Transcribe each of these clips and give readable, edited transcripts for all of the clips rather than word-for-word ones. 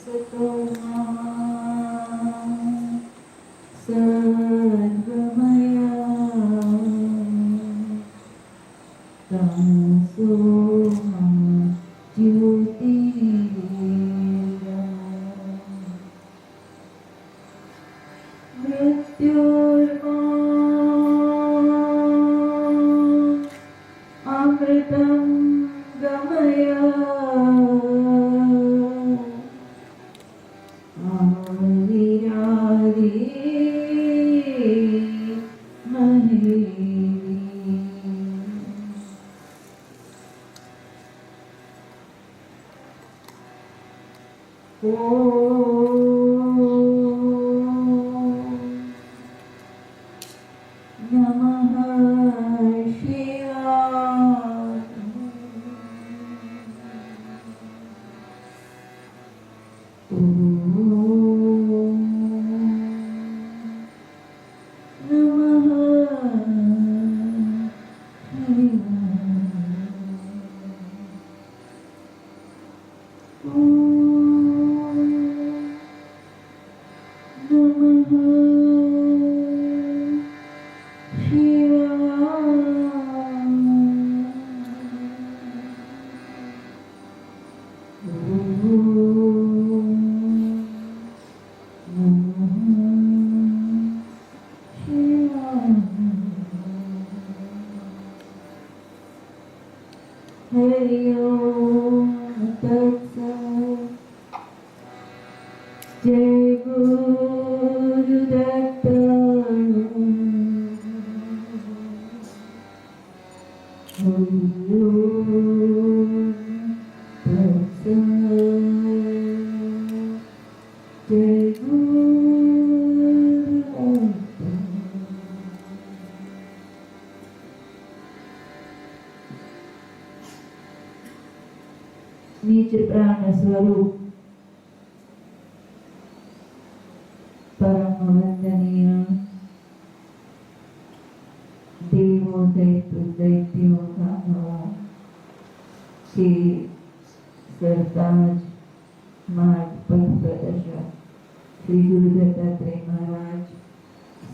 सतो सर्वमया तमसो मा ज्योतिर्गमय मृत्योर्मा अमृतं गमय आविरादि महे नमः शिवाय हरि ओम तत्सत्। जय गुरुदत्त। हरि ओम तत्सत्। जय गुरुदत्त। निज प्राण स्वरूप परम वंदनीय देवों दैत्यों दानवों के सरताज मार्ग पथ प्रदर्शक श्री गुरु दत्तात्रेय महाराज,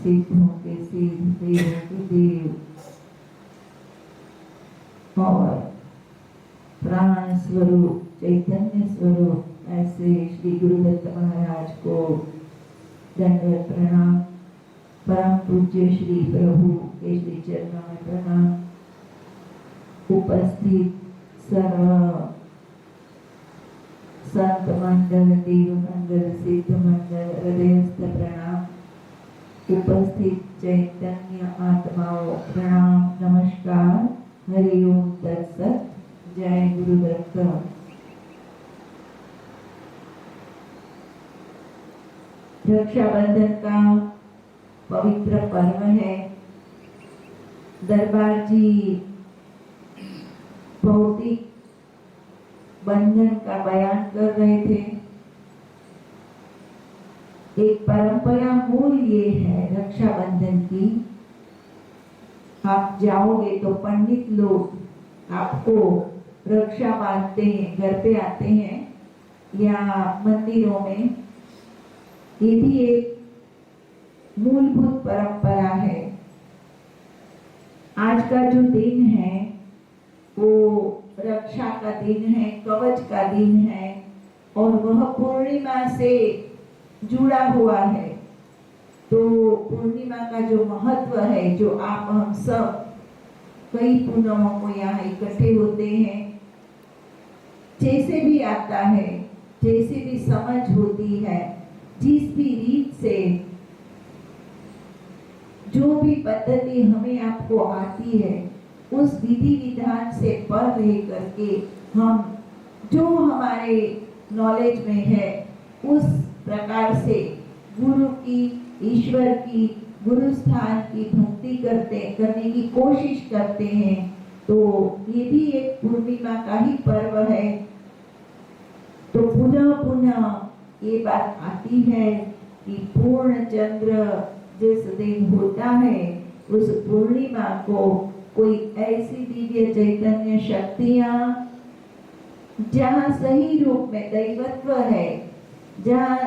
सिद्धों के सिद्ध, देवों के देव और प्राण स्वरूप चैतन्य स्वरूप ऐसे श्री गुरुदत्त महाराज को दंडवत प्रणाम। परम पूज्य श्री प्रभु के श्री चरणों में प्रणाम। उपस्थित सर्व संत मंडल, देव मंडल, सिद्ध मंडल हृदयस्थ प्रणाम। उपस्थित चैतन्य आत्माओं प्रणाम, नमस्कार। हरि ओम तत्सत्। जय गुरुदत्त। रक्षाबंधन का पवित्र पर्व है। दरबार जी भौतिक बंधन का बयान कर रहे थे। एक परंपरा मूल ये है रक्षाबंधन की, आप जाओगे तो पंडित लोग आपको रक्षा बांधते हैं, घर पे आते हैं या मंदिरों में। ये भी एक मूलभूत परंपरा है। आज का जो दिन है वो रक्षा का दिन है, कवच का दिन है और वह पूर्णिमा से जुड़ा हुआ है। तो पूर्णिमा का जो महत्व है, जो आप हम सब कई पूनमों को यहाँ इकट्ठे होते हैं, जैसे भी आता है, जैसे भी समझ होती है, जिस भी रीत से, जो भी पद्धति हमें आपको आती है, उस विधि विधान से पर रह करके हम जो हमारे नॉलेज में है उस प्रकार से गुरु की, ईश्वर की, गुरु स्थान की भक्ति करने की कोशिश करते हैं। तो ये भी एक पूर्णिमा का ही पर्व है। तो पुनः पुनः ये बात आती है कि पूर्ण चंद्र जिस दिन होता है उस पूर्णिमा को कोई ऐसी दिव्य चैतन्य शक्तियां जहाँ सही रूप में दैवत्व है, जहाँ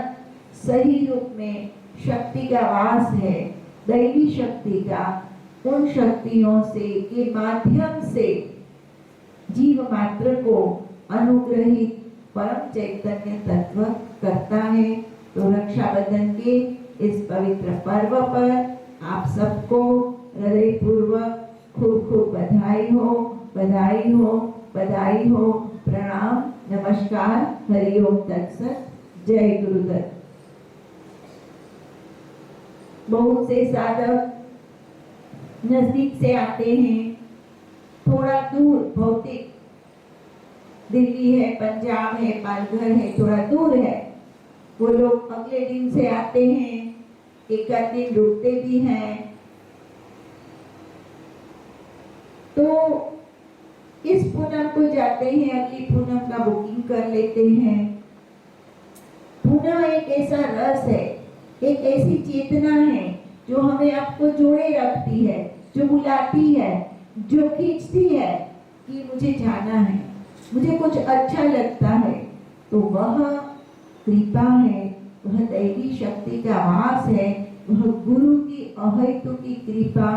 सही रूप में शक्ति का वास है, दैवी शक्ति का, उन शक्तियों से के माध्यम से जीव मात्र को अनुग्रहित परम चैतन्य तत्व करता है। तो रक्षाबंधन के इस पवित्र पर्व पर आप सबको हृदय पूर्वक खूब खूब बधाई हो, बधाई हो, बधाई हो। प्रणाम, नमस्कार, हरिओम तत्सत, जय गुरुदत्त। बहुत से साधक नजदीक से आते हैं, थोड़ा दूर भौतिक दिल्ली है, पंजाब है, पालघर है, थोड़ा दूर है, वो लोग अगले दिन से आते हैं, एक आध दिन रुकते भी हैं। तो इस पूनम को जाते हैं, अगली पूनम का बुकिंग कर लेते हैं। पूनम एक ऐसा रस है, एक ऐसी चेतना है जो हमें आपको जोड़े रखती है, जो बुलाती है, जो खींचती है कि मुझे जाना है, मुझे कुछ अच्छा लगता है। तो वह कृपा है, वह दैवी शक्ति का वास है, वह गुरु की अहेतु की कृपा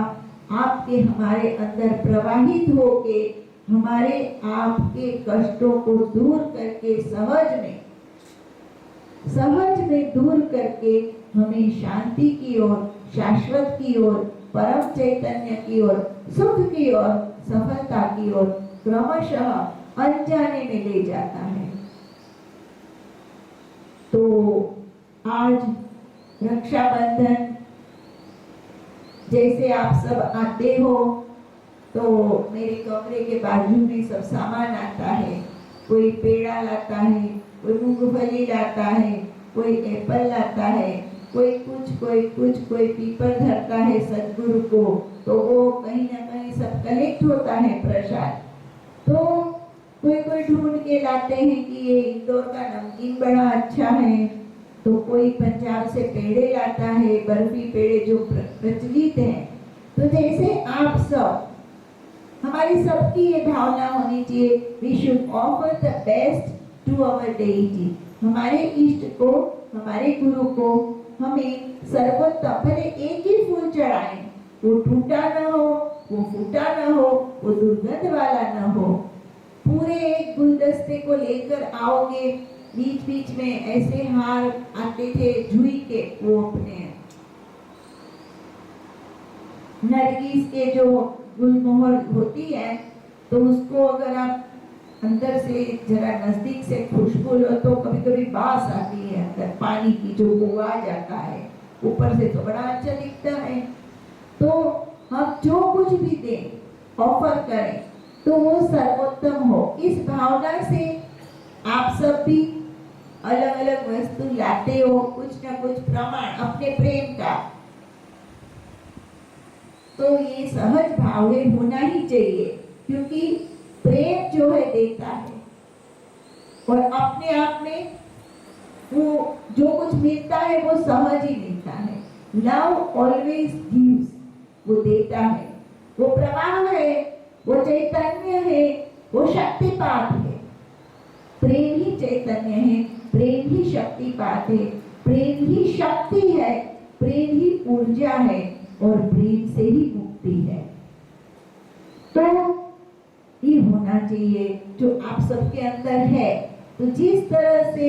आपके हमारे अंदर प्रवाहित होके हमारे आपके कष्टों को दूर करके सहज में दूर करके हमें शांति की ओर, शाश्वत की ओर, परम चैतन्य की ओर, सुख की ओर, सफलता की ओर क्रमशः अनजाने में ले जाता है। तो आज रक्षाबंधन जैसे आप सब आते हो, तो मेरे कमरे के बाजू में सब सामान आता है। कोई पेड़ा लाता है, कोई मूंगफली लाता है, कोई एप्पल लाता है, कोई कुछ, कोई पीपर धरता है सदगुरु को। तो वो कहीं ना कहीं सब कलेक्ट होता है प्रसाद। तो कोई ढूंढ के लाते हैं कि ये इंदौर का नमकीन बड़ा अच्छा है, तो कोई पंजाब से पेड़े लाता है, बर्फी पेड़े जो प्रचलित हैं। तो जैसे आप सब, हमारी सबकी ये भावना होनी चाहिए, we should offer the best to our deity. हमारे इष्ट को, हमारे गुरु को हमें सर्वोत्तम, भले एक ही फूल चढ़ाएं, वो टूटा न हो, वो फूटा न हो, वो दुर्गंध वाला न हो। पूरे एक गुलदस्ते को लेकर आओगे, बीच बीच में ऐसे हार आते थे जुई के, वो अपने नरगिस के जो गुलमोहर होती है, तो उसको अगर आप अंदर से जरा नजदीक से खुशबू लो तो कभी कभी बास आती है अंदर पानी की, जो वो आ जाता है। ऊपर से तो बड़ा अच्छा दिखता है। तो हम जो कुछ भी दें, ऑफर करें, तो वो सर्वोत्तम हो। इस भावना से आप सब भी अलग अलग वस्तु लाते हो, कुछ ना कुछ प्रमाण अपने प्रेम का। तो ये सहज भाव है, होना ही चाहिए, क्योंकि प्रेम जो है देता है, और अपने आप में वो जो कुछ मिलता है वो सहज ही मिलता है। लव ऑलवेज गिव्स, वो देता है, वो प्रवाह है, वो चैतन्य है, वो शक्तिपात है। प्रेम ही चैतन्य है, प्रेम ही शक्तिपात है, प्रेम ही शक्ति है, प्रेम ही ऊर्जा है, और प्रेम से ही मुक्ति है। तो ये होना चाहिए जो आप सबके अंदर है। तो जिस तरह से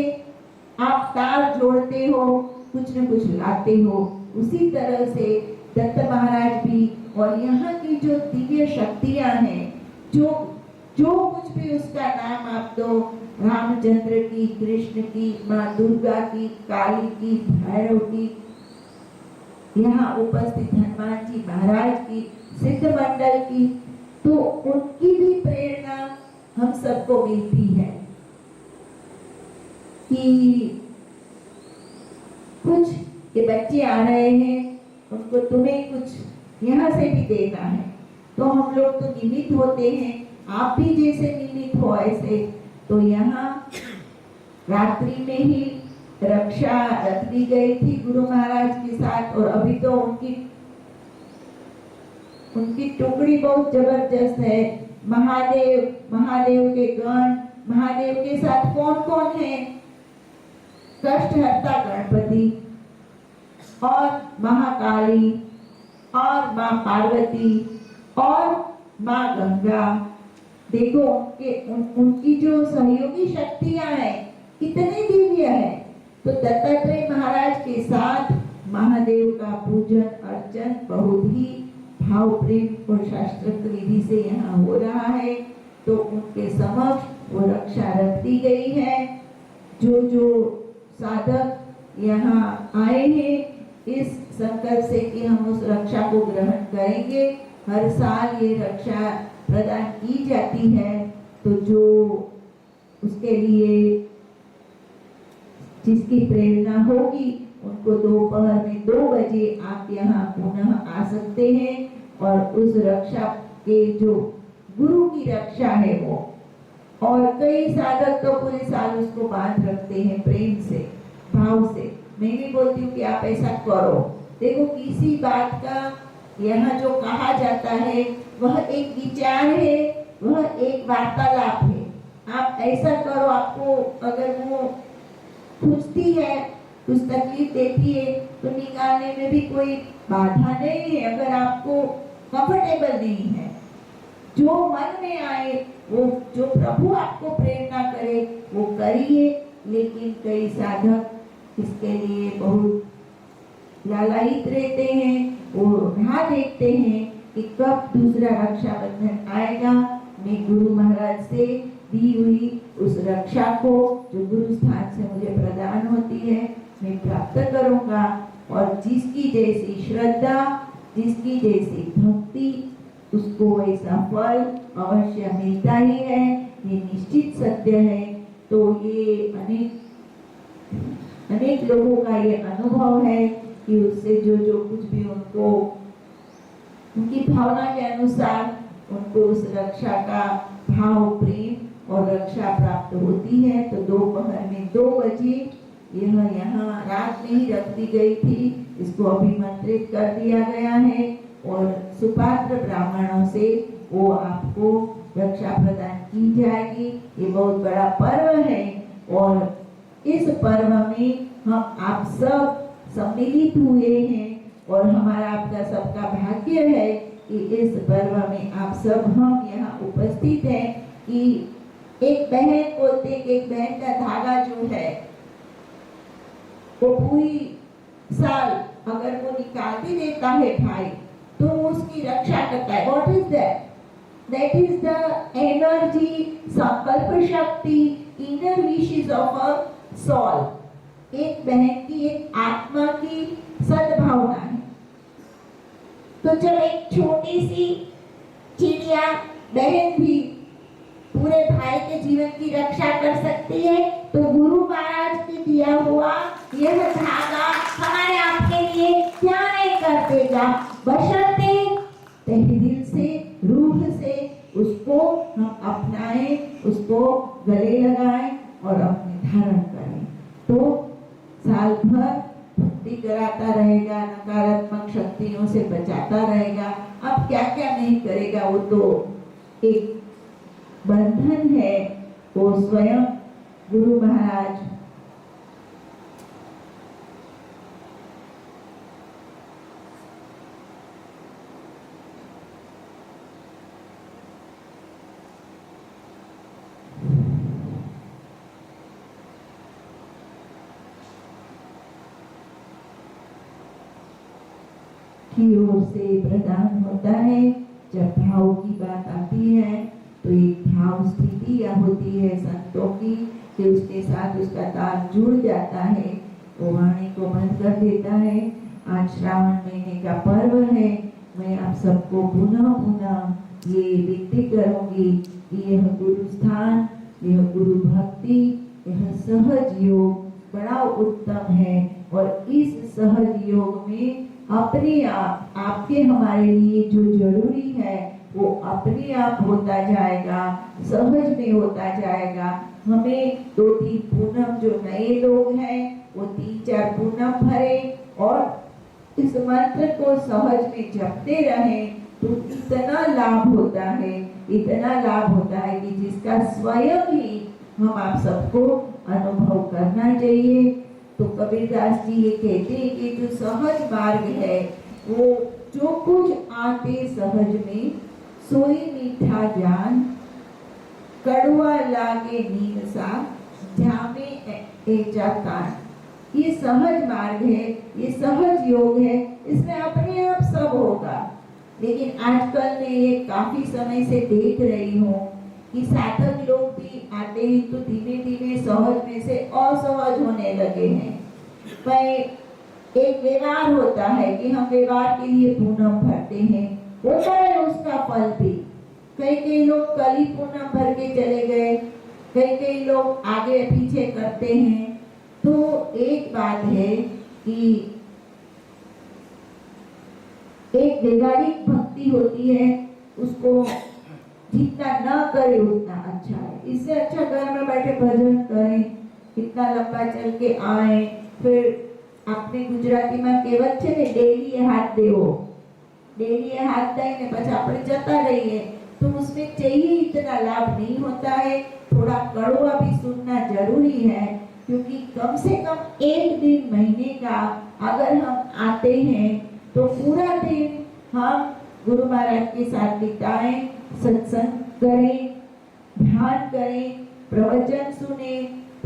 आप तार जोड़ते हो, कुछ न कुछ लाते हो, उसी तरह से दत्त महाराज भी, और यहाँ की जो दिव्य शक्तियां हैं, जो कुछ भी उसका नाम आप दो, रामचंद्र की, कृष्ण की, माँ दुर्गा की, काली की, भैरव की, यहाँ उपस्थित हनुमान जी महाराज की, सिद्ध मंडल की, तो उनकी भी प्रेरणा हम सबको मिलती है कि कुछ ये बच्चे आ रहे हैं, उनको तुम्हें कुछ यहाँ से भी देना है। तो हम लोग तो निमित्त होते हैं, आप भी जैसे निमित्त हो ऐसे। तो यहाँ रात्रि में ही रक्षा रख दी गई थी गुरु महाराज के साथ, और अभी तो उनकी टुकड़ी बहुत जबरदस्त है। महादेव के गण, महादेव के साथ कौन कौन है, कष्टहर्ता गणपति और महाकाली और माँ पार्वती और माँ गंगा, देखो कि उनकी जो सहयोगी शक्तियां हैं कितनी दिव्य है। तो दत्तात्रेय महाराज के साथ महादेव का पूजन अर्चन बहुत ही भाव प्रेम और शास्त्रोक्त विधि से यहाँ हो रहा है। तो उनके समक्ष वो रक्षा रख दी गई है। जो जो साधक यहाँ आए हैं इस संकल्प से कि हम उस रक्षा को ग्रहण करेंगे, हर साल ये रक्षा प्रदान की जाती है। तो जो उसके लिए जिसकी प्रेरणा होगी उनको दोपहर में 2 बजे आप यहाँ पुनः आ सकते हैं और उस रक्षा के जो गुरु की रक्षा है वो, और कई साधक तो पूरे साल उसको बांध रखते हैं प्रेम से भाव से। मैं भी बोलती हूँ कि आप ऐसा करो। देखो किसी बात का यहाँ जो कहा जाता है वह एक विचार है, वह एक वार्तालाप है। आप ऐसा करो, आपको अगर वो खुजती है कुछ तकलीफ देती है तो निकालने में भी कोई बाधा नहीं है, अगर आपको कंफर्टेबल नहीं है। जो मन में आए वो, जो प्रभु आपको प्रेरणा करे वो करिए। लेकिन कई साधक इसके लिए बहुत लालायित रहते हैं, वो राह देखते हैं कि कब दूसरा रक्षाबंधन आएगा, मैं गुरु महाराज से दी हुई उस रक्षा को जो गुरु स्थान से मुझे प्रदान होती है मैं प्राप्त करूंगा। और जिसकी जैसी श्रद्धा, जिसकी जैसी भक्ति, उसको वैसा फल अवश्य मिलता ही है, ये निश्चित सत्य है। तो ये अनेक लोगों का ये अनुभव है कि उससे जो जो कुछ भी उनको उनकी भावना के अनुसार उनको उस रक्षा का भाव प्रेम और रक्षा प्राप्त होती है। तो दोपहर में 2 बजे यह यहाँ रात में ही रख दी गई थी, इसको अभिमंत्रित कर दिया गया है और सुपात्र ब्राह्मणों से वो आपको रक्षा प्रदान की जाएगी। ये बहुत बड़ा पर्व है और इस पर्व में हम आप सब सम्मिलित हुए हैं और हमारा आपका सबका भाग्य है कि इस पर्व में आप सब हम यहाँ उपस्थित हैं। कि एक बहन बोलते हैं कि एक बहन का धागा जो है वो पूरी साल अगर वो निकालती देता है भाई तो उसकी रक्षा करता है। What is that? That is the energy, संकल्प शक्ति, inner wishes of a soul. एक बहन की, एक आत्मा की सद्भावना है। तो जब एक छोटी सी चिड़िया बहन भी पूरे भाई के जीवन की रक्षा कर सकती है तो गुरु महाराज के दिया हुआ यह धागा हमारे आपके लिए क्या नहीं कर देगा, बशर्ते तहे से, रूह से उसको हम अपनाएं, उसको गले लगाएं और अपने धारण करें। तो साल भर भक्ति कराता रहेगा, नकारात्मक शक्तियों से बचाता रहेगा। अब क्या क्या नहीं करेगा, वो तो एक बंधन है, वो स्वयं गुरु महाराज की ओर से प्रदान होता है। जब भाव की बात आती है तो एक भाव स्थिति या होती है संतों की कि उसके साथ उसका ताल जुड़ जाता है, वो वाणी को बंद कर देता है। आज श्रावण महीने का पर्व है, मैं आप सबको पुनः पुनः ये विनती करूंगी कि यह गुरु स्थान, यह गुरु भक्ति, यह सहज योग बड़ा उत्तम है और इस सहज योग में अपने आप, आपके हमारे लिए जो जरूरी है वो अपने आप होता जाएगा, सहज में होता जाएगा। हमें 2-3 पूनम जो नए लोग हैं वो 3-4 पूनम भरे और इस मंत्र को सहज में जपते रहें तो इतना लाभ होता है, इतना लाभ होता है कि जिसका स्वयं ही हम आप सबको अनुभव करना चाहिए। तो कबीरदास जी ये कहते हैं कि जो सहज मार्ग है वो जो कुछ आते सहज में सोई मीठा जान, कड़वा लागे नीम सा झामे एजा कान। ये सहज मार्ग है, ये सहज योग है, इसमें अपने आप सब होगा। लेकिन आजकल मैं ये काफी समय से देख रही हूँ कि साधक लोग भी आते हैं तो धीमे धीमे सहज में से असहज होने लगे हैं। पर एक व्यवहार होता है कि हम व्यवहार के लिए पूनम भरते हैं, होता है उसका फल भी। कई लोग कल ही पूनम भर के चले गए, कई लोग आगे पीछे करते हैं। तो एक बात है कि एक व्यवहारिक भक्ति होती है, उसको जितना न करे उतना अच्छा है। इससे अच्छा घर में बैठे भजन करें, कितना लंबा चल के आए, फिर आपने गुजराती में कहेवत છે ને ડેલી હાથ દેવો, डेली हाथ दे बस આપણે जता रहिए, तो उसमें चाहिए इतना लाभ नहीं होता है। थोड़ा कड़वा भी सुनना जरूरी है, क्योंकि कम से कम एक दिन महीने का अगर हम आते हैं तो पूरा दिन हम गुरु महाराज के साथ बिताएं, सत्संग करें, ध्यान करें, प्रवचन सुने,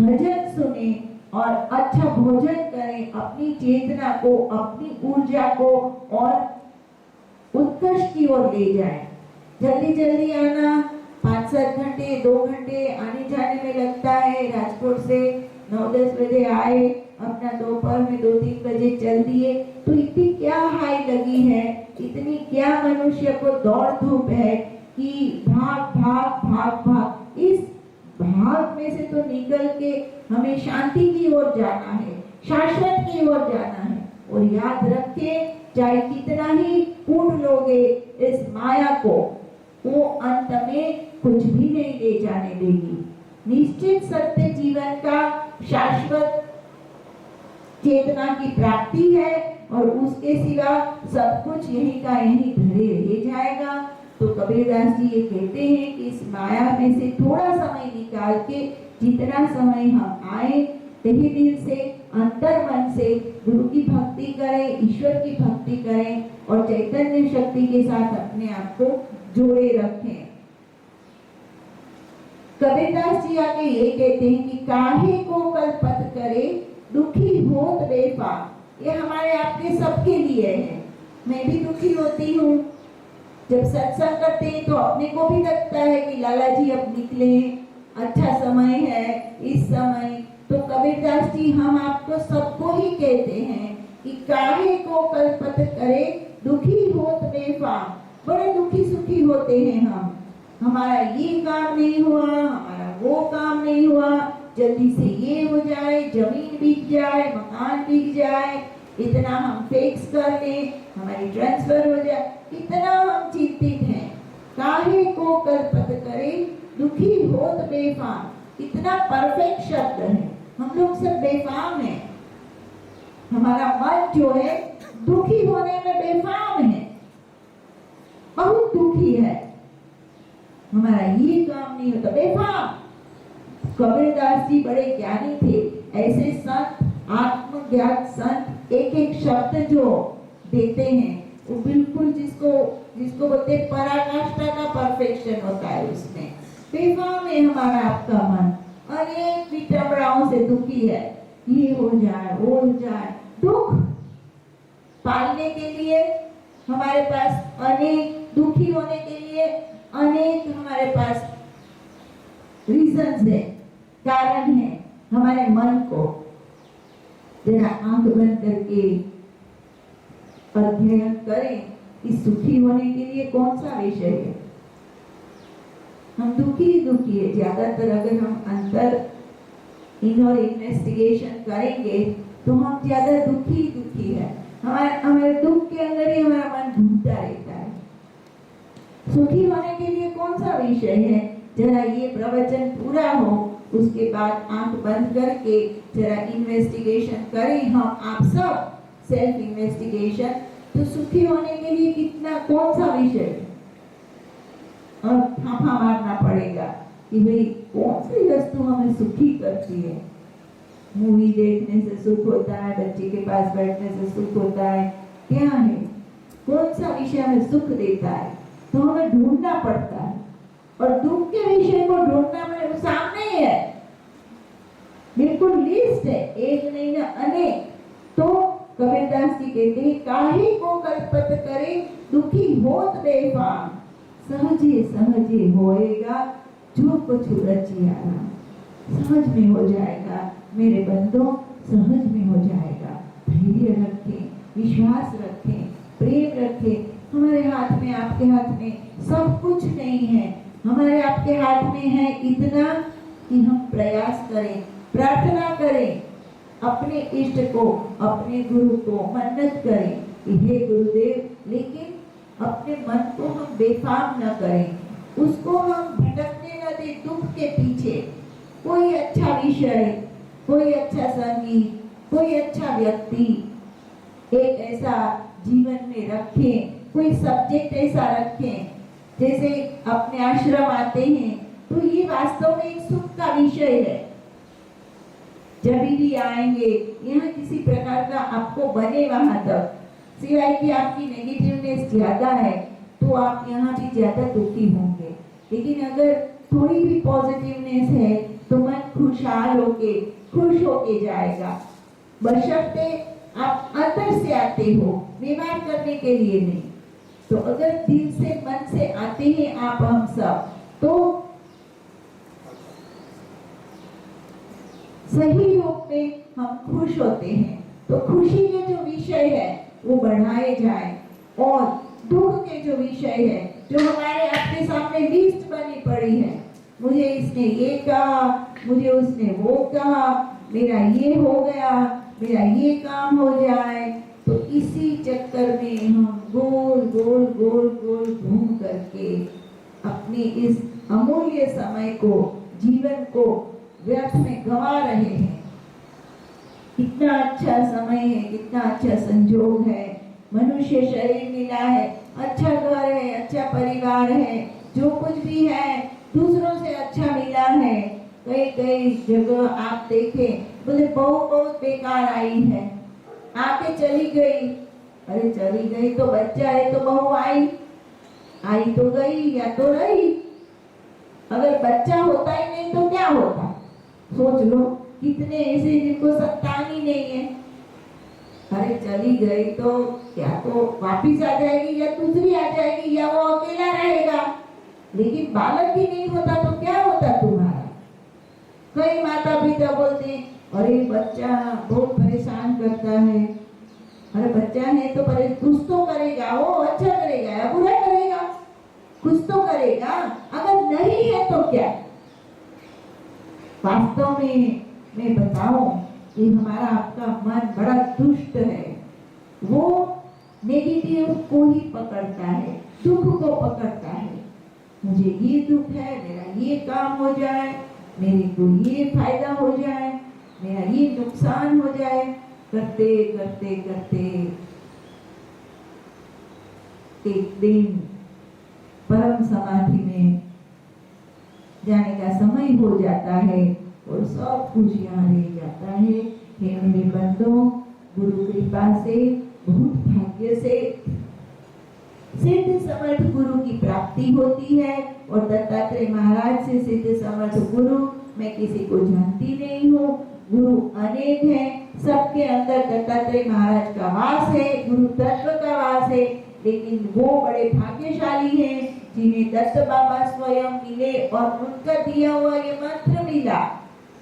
भजन सुने और अच्छा भोजन करें। अपनी चेतना को, अपनी ऊर्जा को और उत्कर्ष की ओर ले जाए। जल्दी जल्दी आना, 5-7 घंटे 2 घंटे आने जाने में लगता है। राजकोट से 9-10 बजे आए, अपना दोपहर में 2-3 बजे चल दिए, तो इतनी क्या हाई लगी है, इतनी क्या मनुष्य को दौड़ धूप है कि भाग भाग भाग भाग। इस भाग में से तो निकल के हमें शांति की ओर जाना है, शाश्वत की ओर जाना है। और याद रखें, चाहे कितना ही पूर्ण लोगे इस माया को, वो अंत में कुछ भी नहीं ले जाने देगी। निश्चित सत्य जीवन का शाश्वत चेतना की प्राप्ति है, और उसके सिवा सब कुछ यहीं का यहीं धरे रह जाएगा। तो कबीरदास जी ये कहते हैं कि इस माया में से थोड़ा समय निकाल के, जितना समय हम आए, तहे दिल से, अंतर मन से गुरु की भक्ति करें, ईश्वर की भक्ति करें और चैतन्य शक्ति के साथ अपने आप को जोड़े रखें। कबीरदास जी आगे ये कहते हैं कि काहे को कल्पत करे दुखी होत बेफाम। ये हमारे आपके सबके लिए है। मैं भी दुखी होती हूँ। जब सत्संग करते हैं तो अपने को भी लगता है कि लाला जी अब निकले, अच्छा समय है इस समय। तो कबीरदास जी हम आपको सबको ही कहते हैं कि काहे को कल्पत करे दुखी होत बेफाम। बड़े दुखी सुखी होते हैं हम, हमारा ये काम नहीं हुआ, हमारा वो काम नहीं हुआ, जल्दी से ये हो जाए, जमीन बिक जाए, मकान बिक जाए, इतना हम फिक्स कर लें, हमारी ट्रांसफर हो जाए, इतना हम चिंतित हैं। काहे को कल्पत करे दुखी होत बेफाम। इतना परफेक्ट शब्द है। हम लोग सब बेफाम हैं। हमारा मन जो है दुखी होने में बेफाम है, बहुत दुखी है। हमारा ये काम नहीं होता, बेफाम। कबीरदास जी बड़े ज्ञानी थे। ऐसे संत, आत्मज्ञात संत एक एक शब्द जो देते हैं वो बिल्कुल जिसको बोलते हैं पराकाष्ठा का परफेक्शन होता है। उसमें बेफाम है हमारा आपका मन, अनेक विटंबनाओं से दुखी है। ये हो जाए, वो हो जाए। दुख पालने के लिए हमारे पास अनेक, दुखी होने के लिए अनेक हमारे पास रीजंस है, कारण है। हमारे मन को जरा आंख बंद करके अध्ययन करें कि सुखी होने के लिए कौन सा विषय है। हम दुखी है। ज्यादातर अगर हम अंदर इनर इन्वेस्टिगेशन करेंगे तो हम ज्यादा दुखी है। हमारे दुख के अंदर ही हमारा मन घूमता रहता है। सुखी होने के लिए कौन सा विषय है, जरा ये प्रवचन पूरा हो, उसके बाद आंख बंद करके जरा इन्वेस्टिगेशन करें हम आप सब, सेल्फ इन्वेस्टिगेशन। तो सुखी होने के लिए कितना, कौन सा विषय है, और फांफा मारना पड़ेगा कि भाई कौन सी वस्तु हमें सुखी करती है। मूवी देखने से सुख होता है, बच्चे के पास बैठने से सुख होता है, क्या है, कौन सा विषय हमें सुख देता है, तो हमें ढूंढना पड़ता है। और दुख के विषय को ढूंढना मेरे सामने ही है, बिल्कुल लिस्ट है, एक नहीं ना अनेक। तो कबीरदास जी कहते हैं, काहे को कल्पत करे दुखी होत बेफाम, सहजे सहजे होएगा जो कुछ रचिया राम। सहज में हो जाएगा मेरे बंदों, सहज में हो जाएगा। धैर्य रखें, विश्वास रखें, प्रेम रखें। हमारे हाथ में, आपके हाथ में सब कुछ नहीं है, हमारे आपके हाथ में है इतना कि हम प्रयास करें, प्रार्थना करें, अपने इष्ट को, अपने गुरु को मन्नत करें कि हे गुरुदेव, लेकिन अपने मन को हम बेफाम न करें, उसको हम भटकने न दें दुख के पीछे। कोई अच्छा विषय, कोई अच्छा संगीत, कोई अच्छा व्यक्ति एक ऐसा जीवन में रखें, कोई सब्जेक्ट ऐसा रखें। जैसे अपने आश्रम आते हैं तो ये वास्तव में एक सुख का विषय है। जब भी आएंगे यहाँ किसी प्रकार का आपको बने वहां तक, सिवाय कि आपकी नेगेटिवनेस ज्यादा है तो आप यहाँ भी ज्यादा दुखी होंगे। लेकिन अगर थोड़ी भी पॉजिटिवनेस है तो मन खुशहाल होके, खुश होके जाएगा। बशर्ते आप अंदर से आते हो, व्यवहार करने के लिए नहीं। तो अगर दिल से, मन से आते हैं आप, हम सब, तो सही रूप में हम खुश होते हैं। तो खुशी के जो विषय है वो बढ़ाए जाए, और दुख के जो विषय है, जो हमारे आपके सामने लिस्ट बनी पड़ी है, मुझे इसने ये कहा, मुझे उसने वो कहा, मेरा ये हो गया, मेरा ये काम हो जाए, तो इसी चक्कर में हम गोल गोल गोल गोल घूम करके अपने इस अमूल्य समय को, जीवन को व्यर्थ में गंवा रहे हैं। कितना अच्छा समय है, कितना अच्छा संजोग है, मनुष्य शरीर मिला है, अच्छा घर है, अच्छा परिवार है, जो कुछ भी है दूसरों से अच्छा मिला है। कई कई जगह आप देखें, बोले बहू बहुत बेकार आई है, आके चली गई। अरे चली गई तो बच्चा है तो बहू आई, आई तो गई या तो रही। अगर बच्चा होता ही नहीं तो क्या होता? सोच लो, कितने ऐसे जिनको संतान ही नहीं है। अरे चली गई तो क्या तो वापिस आ जाएगी या दूसरी आ जाएगी या वो अकेला रहेगा। लेकिन बालक ही नहीं होता तो क्या होता तुम्हारा? कई माता पिता बोलते हैं, अरे बच्चा बहुत परेशान करता है। अरे बच्चा है तो कुछ तो करेगा, वो अच्छा करेगा या बुरा करेगा, कुछ तो करेगा। अगर नहीं है तो क्या? वास्तव में मैं बताऊं कि हमारा आपका मन बड़ा दुष्ट है। वो नेगेटिव को ही पकड़ता है, दुख को पकड़ता है। मुझे ये दुख है, मेरा ये काम हो जाए, मेरे को ये फायदा हो जाए, मेरा ये नुकसान हो जाए, करते करते करते एक दिन परम समाधि में जाने का समय हो जाता है और सब कुछ यहाँ रह जाता है। हे मेरे बंदों, गुरु कृपा से, बहुत भाग्य से सिद्ध समर्थ गुरु की प्राप्ति होती है। और दत्तात्रेय महाराज से सिद्ध समर्थ गुरु मैं किसी को जानती नहीं हूँ। गुरु अनेक हैं, सबके अंदर दत्तात्रेय महाराज का वास है, गुरु तत्व का वास है। लेकिन वो बड़े भाग्यशाली हैं जिन्हें दत्त बाबा स्वयं मिले और उनका दिया हुआ ये मंत्र मिला,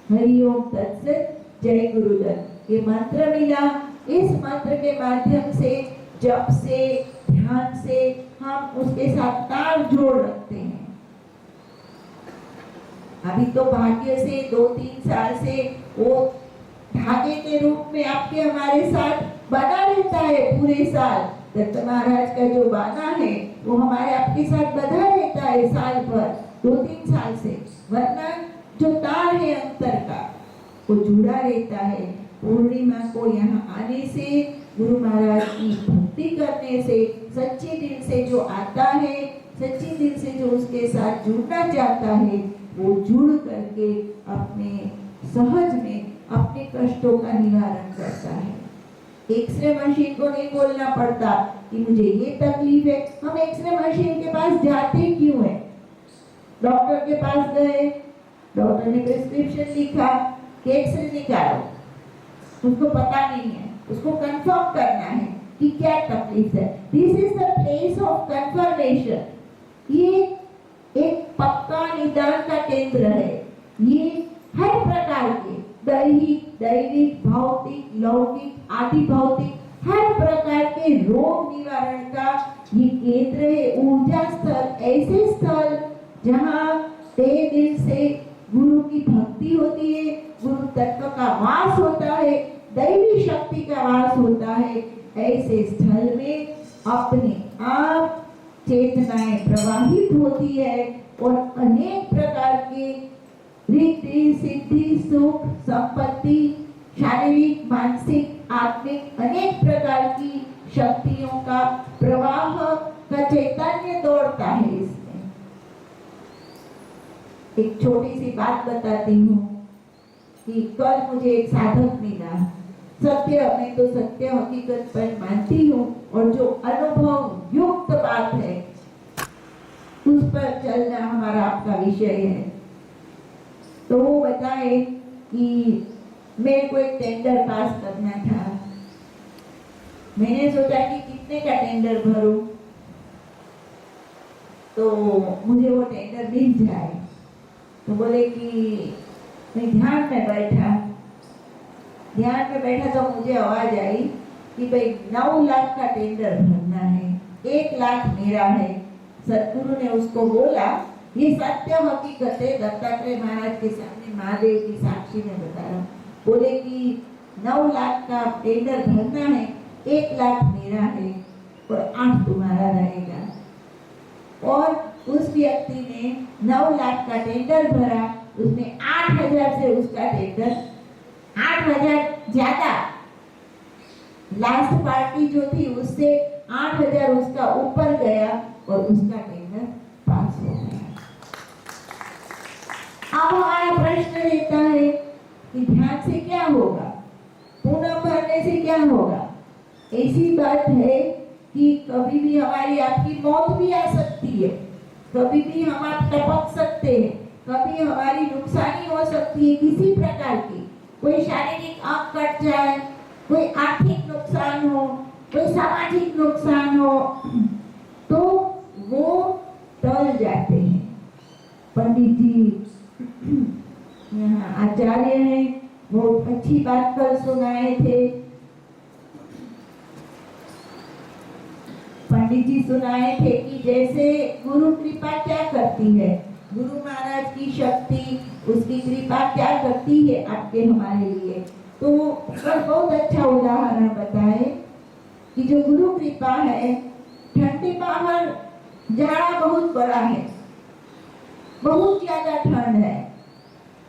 हरि ओम तत्सत जय गुरुदत्त, ये मंत्र मिला। इस मंत्र के माध्यम से, जप से, ध्यान से हम उसके साथ तार जोड़ रखते हैं। अभी तो भाग्य से 2-3 साल से वो धागे के रूप में आपके हमारे साथ बना रहता है पूरे साल। दत्त महाराज का जो बाना है वो हमारे आपके साथ बंधा रहता है साल भर, 2-3 साल से। वरना जो तार है अंतर का वो जुड़ा रहता है। पूर्णिमा को यहाँ आने से, गुरु महाराज की भक्ति करने से, सच्चे दिल से जो आता है, सच्चे दिल से जो उसके साथ जुड़ना चाहता है, वो जुड़ करके अपने सहज में अपने कष्टों का निवारण करता है। एक्सरे मशीन को नहीं बोलना पड़ता कि मुझे ये तकलीफ है। हम एक्सरे मशीन के पास जाते क्यों है? डॉक्टर के पास गए, डॉक्टर ने प्रिस्क्रिप्शन लिखा कि एक्सरे निकालो, उसको पता नहीं है, उसको कंफर्म करना है कि क्या तकलीफ है। This is the place of confirmation. ये एक पक्का निदान का केंद्र है। ये हर प्रकार के दैहिक, दैविक, भौतिक, लौकिक, आदि भौतिक हर प्रकार के रोग निवारण का ये केंद्र है। ऊर्जा स्थल, ऐसे स्थल जहाँ तहे दिल से गुरु की भक्ति होती है, गुरु तत्व का वास होता है, दैवी शक्ति का वास होता है। ऐसे स्थल में अपने आप चेतनाएं प्रवाहित होती है और अनेक प्रकार के रिद्धि, सिद्धि, सुख, संपत्ति, शारीरिक, मानसिक, आत्मिक अनेक प्रकार की शक्तियों का प्रवाह का चैतन्य दौड़ता है इसमें। एक छोटी सी बात बताती हूँ कि कल मुझे एक साधक मिला। सत्य, मैं तो सत्य हकीकत पर मानती हूँ और जो अनुभव युक्त बात है उस पर चलना हमारा आपका विषय है। तो वो बताए कि मेरे को एक टेंडर पास करना था। मैंने सोचा कि कितने का टेंडर भरूं तो मुझे वो टेंडर मिल जाए। तो बोले कि मैं ध्यान में बैठा तो मुझे आवाज आई कि भाई 9 लाख का टेंडर भरना है, 1 लाख मेरा है। सतगुरु ने उसको बोला, ये सत्य हकीकत है, दत्तात्रेय महाराज के सामने महादेव की साक्षी में बता रहा हूँ। बोले कि 9 लाख का टेंडर भरना है, 1 लाख मेरा है और 8 तुम्हारा रहेगा। और उस व्यक्ति ने 9 लाख का टेंडर भरा, उसने 8,000 से उसका टेंडर 8,000 ज्यादा, लास्ट पार्टी जो थी उससे 8,000 उसका ऊपर गया और उसका टेंडर पास हो गया। अब हमारा प्रश्न रहता है कि ध्यान से क्या होगा, पुनः भरने से क्या होगा? ऐसी बात है कि कभी भी हमारी आपकी मौत भी आ सकती है, कभी भी हम आप टपक सकते हैं, कभी हमारी नुकसानी हो सकती है किसी प्रकार की। कोई शारीरिक अंग कट जाए, कोई आर्थिक नुकसान हो, कोई सामाजिक नुकसान हो, तो वो टल जाते हैं। पंडित जी यहाँ आचार्य हैं, बहुत अच्छी बात कल सुनाए थे। पंडित जी सुनाए थे कि जैसे गुरु कृपा क्या करती है, गुरु महाराज की शक्ति, उसकी कृपा क्या करती है आपके हमारे लिए। तो बहुत अच्छा उदाहरण बताए कि जो गुरु कृपा है, ठंडी बाहर जाड़ा बहुत बड़ा है, बहुत ज्यादा ठंड है,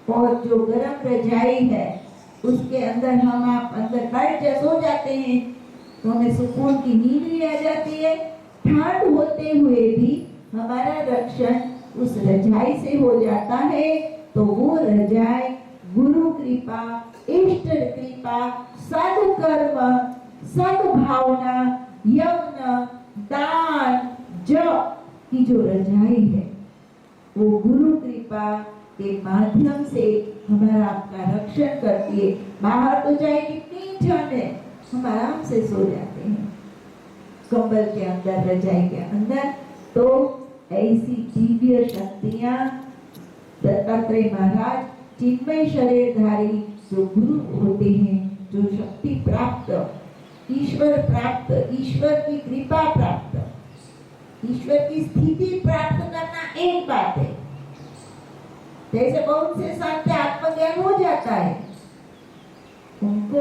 और जो गर्म रजाई है उसके अंदर हम आप अंदर बैठ जा सो जाते हैं तो हमें सुकून की नींद भी आ जाती है। ठंड होते हुए भी हमारा रक्षण उस रजाई से हो जाता है। तो वो रजाई गुरु कृपा, इष्ट कृपा, सद्कर्म, सद्भावना, यज्ञ, दान, जप की जो रजाई है वो गुरु कृपा के माध्यम से हमारा आपका रक्षण करती है। बाहर तो चाहे कितनी ठंड है, हम आराम से सो जाते हैं कंबल के अंदर, रजाई के अंदर। तो ऐसी दिव्य शक्तियां दत्तात्रेय महाराज चिन्मय शरीरधारी जो गुरु होते हैं, जो शक्ति प्राप्त, ईश्वर प्राप्त, ईश्वर की कृपा प्राप्त, ईश्वर की स्थिति प्राप्त करना एक बात है। जैसे बहुत से संत आत्मज्ञान हो जाता है, उनको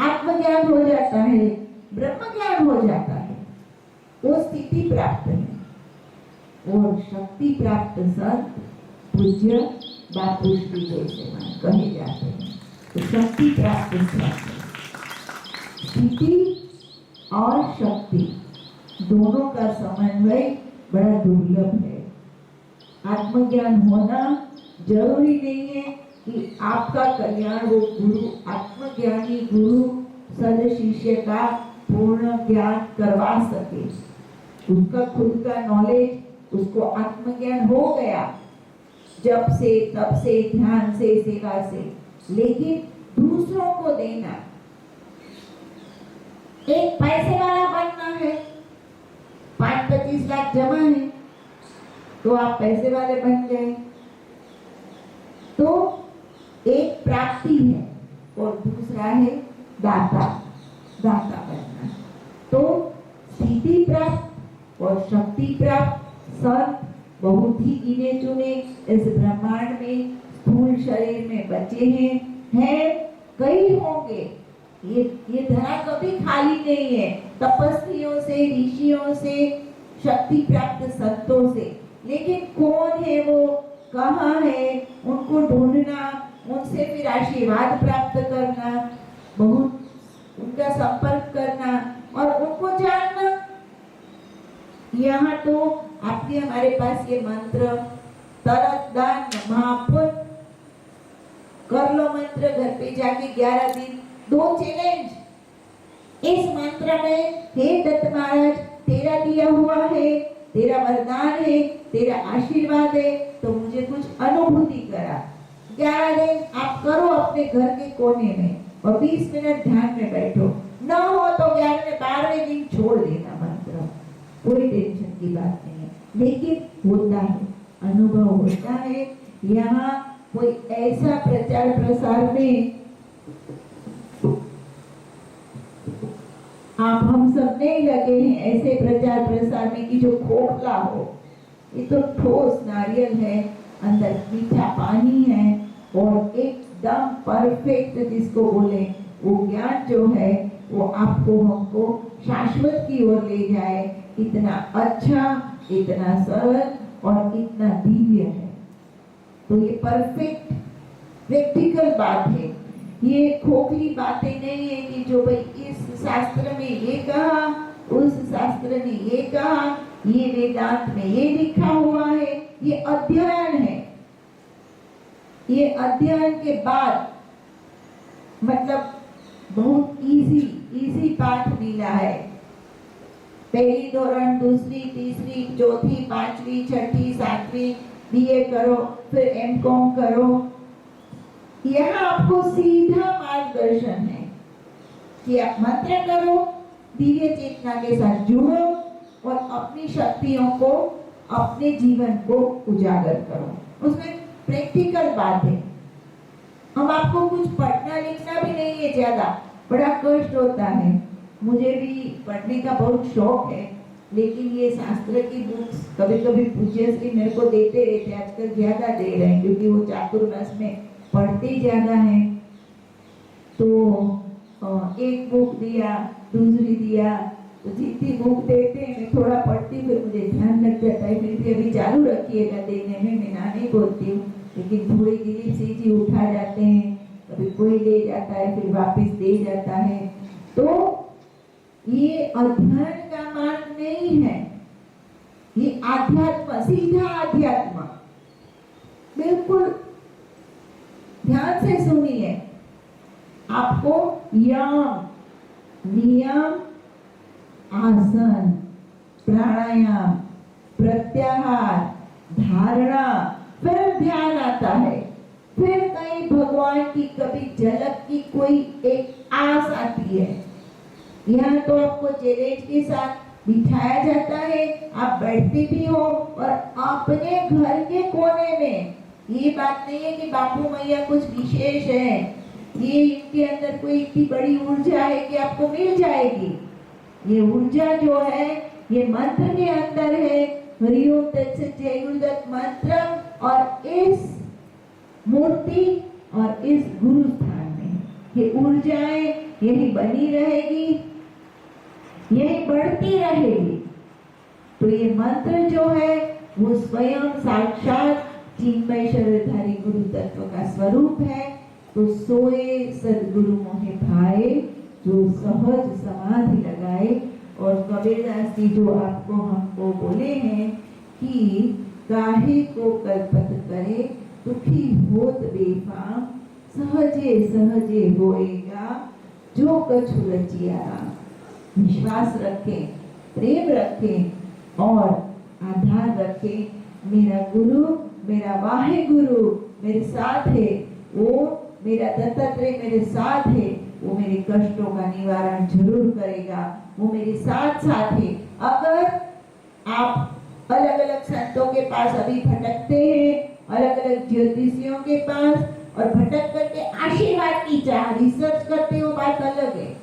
आत्मज्ञान हो जाता है, ब्रह्म ज्ञान हो जाता है, वो स्थिति प्राप्त है। और शक्ति प्राप्त संत पूज्य बापू श्री जैसे कहे जाते हैं। तो शक्ति प्राप्त संत, स्थिति और शक्ति दोनों का समन्वय बड़ा दुर्लभ है। आत्मज्ञान होना जरूरी नहीं है कि आपका कल्याण वो गुरु, आत्मज्ञानी गुरु सद शिष्य का पूर्ण ज्ञान करवा सके। उसका खुद का नॉलेज, उसको आत्मज्ञान हो गया जब से तब से, ध्यान से, सेवा से, लेकिन दूसरों को देना, एक पैसे वाला बनना है, 5-25 लाख जमा है तो आप पैसे वाले बन गए, तो एक प्राप्ति है और दूसरा है दाता, दाता बनना। तो सिद्धि प्राप्त और शक्ति प्राप्त संत बहुत ही गिने चुने इस ब्रह्मांड में स्थूल शरीर में बचे हैं कई होंगे। ये धरा कभी खाली नहीं है, तपस्वियों से, ऋषियों से, शक्ति प्राप्त संतों से, लेकिन कौन है वो, कहाँ है, उनको ढूंढना, उनसे फिर आशीर्वाद प्राप्त करना, बहुत उनका संपर्क करना और उनको जानना। यहाँ तो आपके हमारे पास ये मंत्र, तरत दान महापुण्य, कर लो मंत्र, घर पे जाके 11 दिन 2 चैलेंज। इस मंत्र में हे दत्त महाराज तेरा दिया हुआ है, तेरा वरदान है, तेरा आशीर्वाद है, तो मुझे कुछ अनुभूति करा। 11 दिन आप करो अपने घर के कोने में और 20 मिनट ध्यान में बैठो, ना हो तो 11वें 12वें दिन छोड़ देना मंत्र, कोई टेंशन की बात नहीं है, लेकिन होता है, अनुभव होता है। यहाँ कोई ऐसा प्रचार प्रसार में आप हम सब नहीं लगे हैं, ऐसे प्रचार प्रसार में कि जो खोखला हो। ये तो ठोस नारियल है, अंदर मीठा पानी है और एकदम परफेक्ट जिसको बोले वो ज्ञान जो है वो आपको हमको शाश्वत की ओर ले जाए। इतना अच्छा, इतना सरल और इतना दिव्य है। तो ये परफेक्ट प्रैक्टिकल बात है, ये खोखली बातें नहीं है कि जो भाई इस शास्त्र में ये कहा, उस शास्त्र ने ये कहा, ये वेदांत में ये लिखा हुआ है। ये अध्ययन है। ये अध्ययन के बाद मतलब बहुत इजी पाठ मिला है। पहली धोरण, दूसरी, तीसरी, चौथी, 5वीं, 6ठी, 7वीं बीए करो, फिर एमकॉम करो। यहाँ आपको सीधा मार्गदर्शन है कि आप मंत्र करो, दिव्य चेतना के साथ जुड़ो और अपनी शक्तियों को, अपने जीवन को उजागर करो। उसमें प्रैक्टिकल बात है। हम आपको कुछ पढ़ना लिखना भी नहीं है ज्यादा, बड़ा कष्ट होता है। मुझे भी पढ़ने का बहुत शौक है, लेकिन ये शास्त्र की बुक्स कभी कभी पूज्य श्री मेरे को देते रहते, आजकल ज्यादा दे रहे हैं क्योंकि वो चातुर्मास में पढ़ते ज्यादा हैं। तो एक बुक दिया, दूसरी दिया, तो जितनी बुक देते हैं मैं थोड़ा पढ़ती, फिर मुझे ध्यान लग जाता है। फिर भी अभी चालू रखिएगा देने में, मैं ना नहीं बोलती हूँ, लेकिन थोड़ी दिलीप सिंह जी उठा जाते हैं, कभी कोई ले जाता है, फिर वापस दे जाता है। तो ये अध्ययन का मार्ग नहीं है, ये आध्यात्म, सीधा आध्यात्म। बिल्कुल ध्यान से सुनिए। आपको यम, नियम, आसन, प्राणायाम, प्रत्याहार, धारणा, फिर ध्यान आता है, फिर कहीं भगवान की कभी झलक की कोई एक आस आती है। यहाँ तो आपको चैलेंज के साथ बिठाया जाता है, आप बैठते भी हो और अपने घर के कोने में। ये बात नहीं है कि बापू मैया कुछ विशेष है, ये इनके अंदर कोई इतनी बड़ी ऊर्जा है कि आपको मिल जाएगी। ये ऊर्जा जो है ये मंत्र के अंदर है। हरिओम तत्सत जय गुरुदत्त मंत्र और इस मूर्ति और इस गुरु स्थान में ये ऊर्जाएं यही बनी रहेगी, यही बढ़ती रहेगी। तो ये मंत्र जो है वो स्वयं साक्षात चिन्मय शरीरधारी गुरु तत्व का स्वरूप है। तो सोए सदगुरु मोहे भाए, जो सहज समाधि लगाए। और कबीरदास जी जो आपको हमको बोले हैं कि काहे को कल्पत करे, दुखी होत बेफाम, सहजे सहजे होएगा जो कछु रचिया। विश्वास रखें, प्रेम रखें और आधार रखें। मेरा गुरु, मेरा वाहे गुरु मेरे साथ है, वो मेरा दत्तात्रेय मेरे साथ है, वो मेरे कष्टों का निवारण जरूर करेगा, वो मेरे साथ साथ है। अगर आप अलग अलग संतों के पास अभी भटकते हैं, अलग अलग ज्योतिषियों के पास, और भटक करके आशीर्वाद की चाह रिसर्च करते हो, बात अलग है।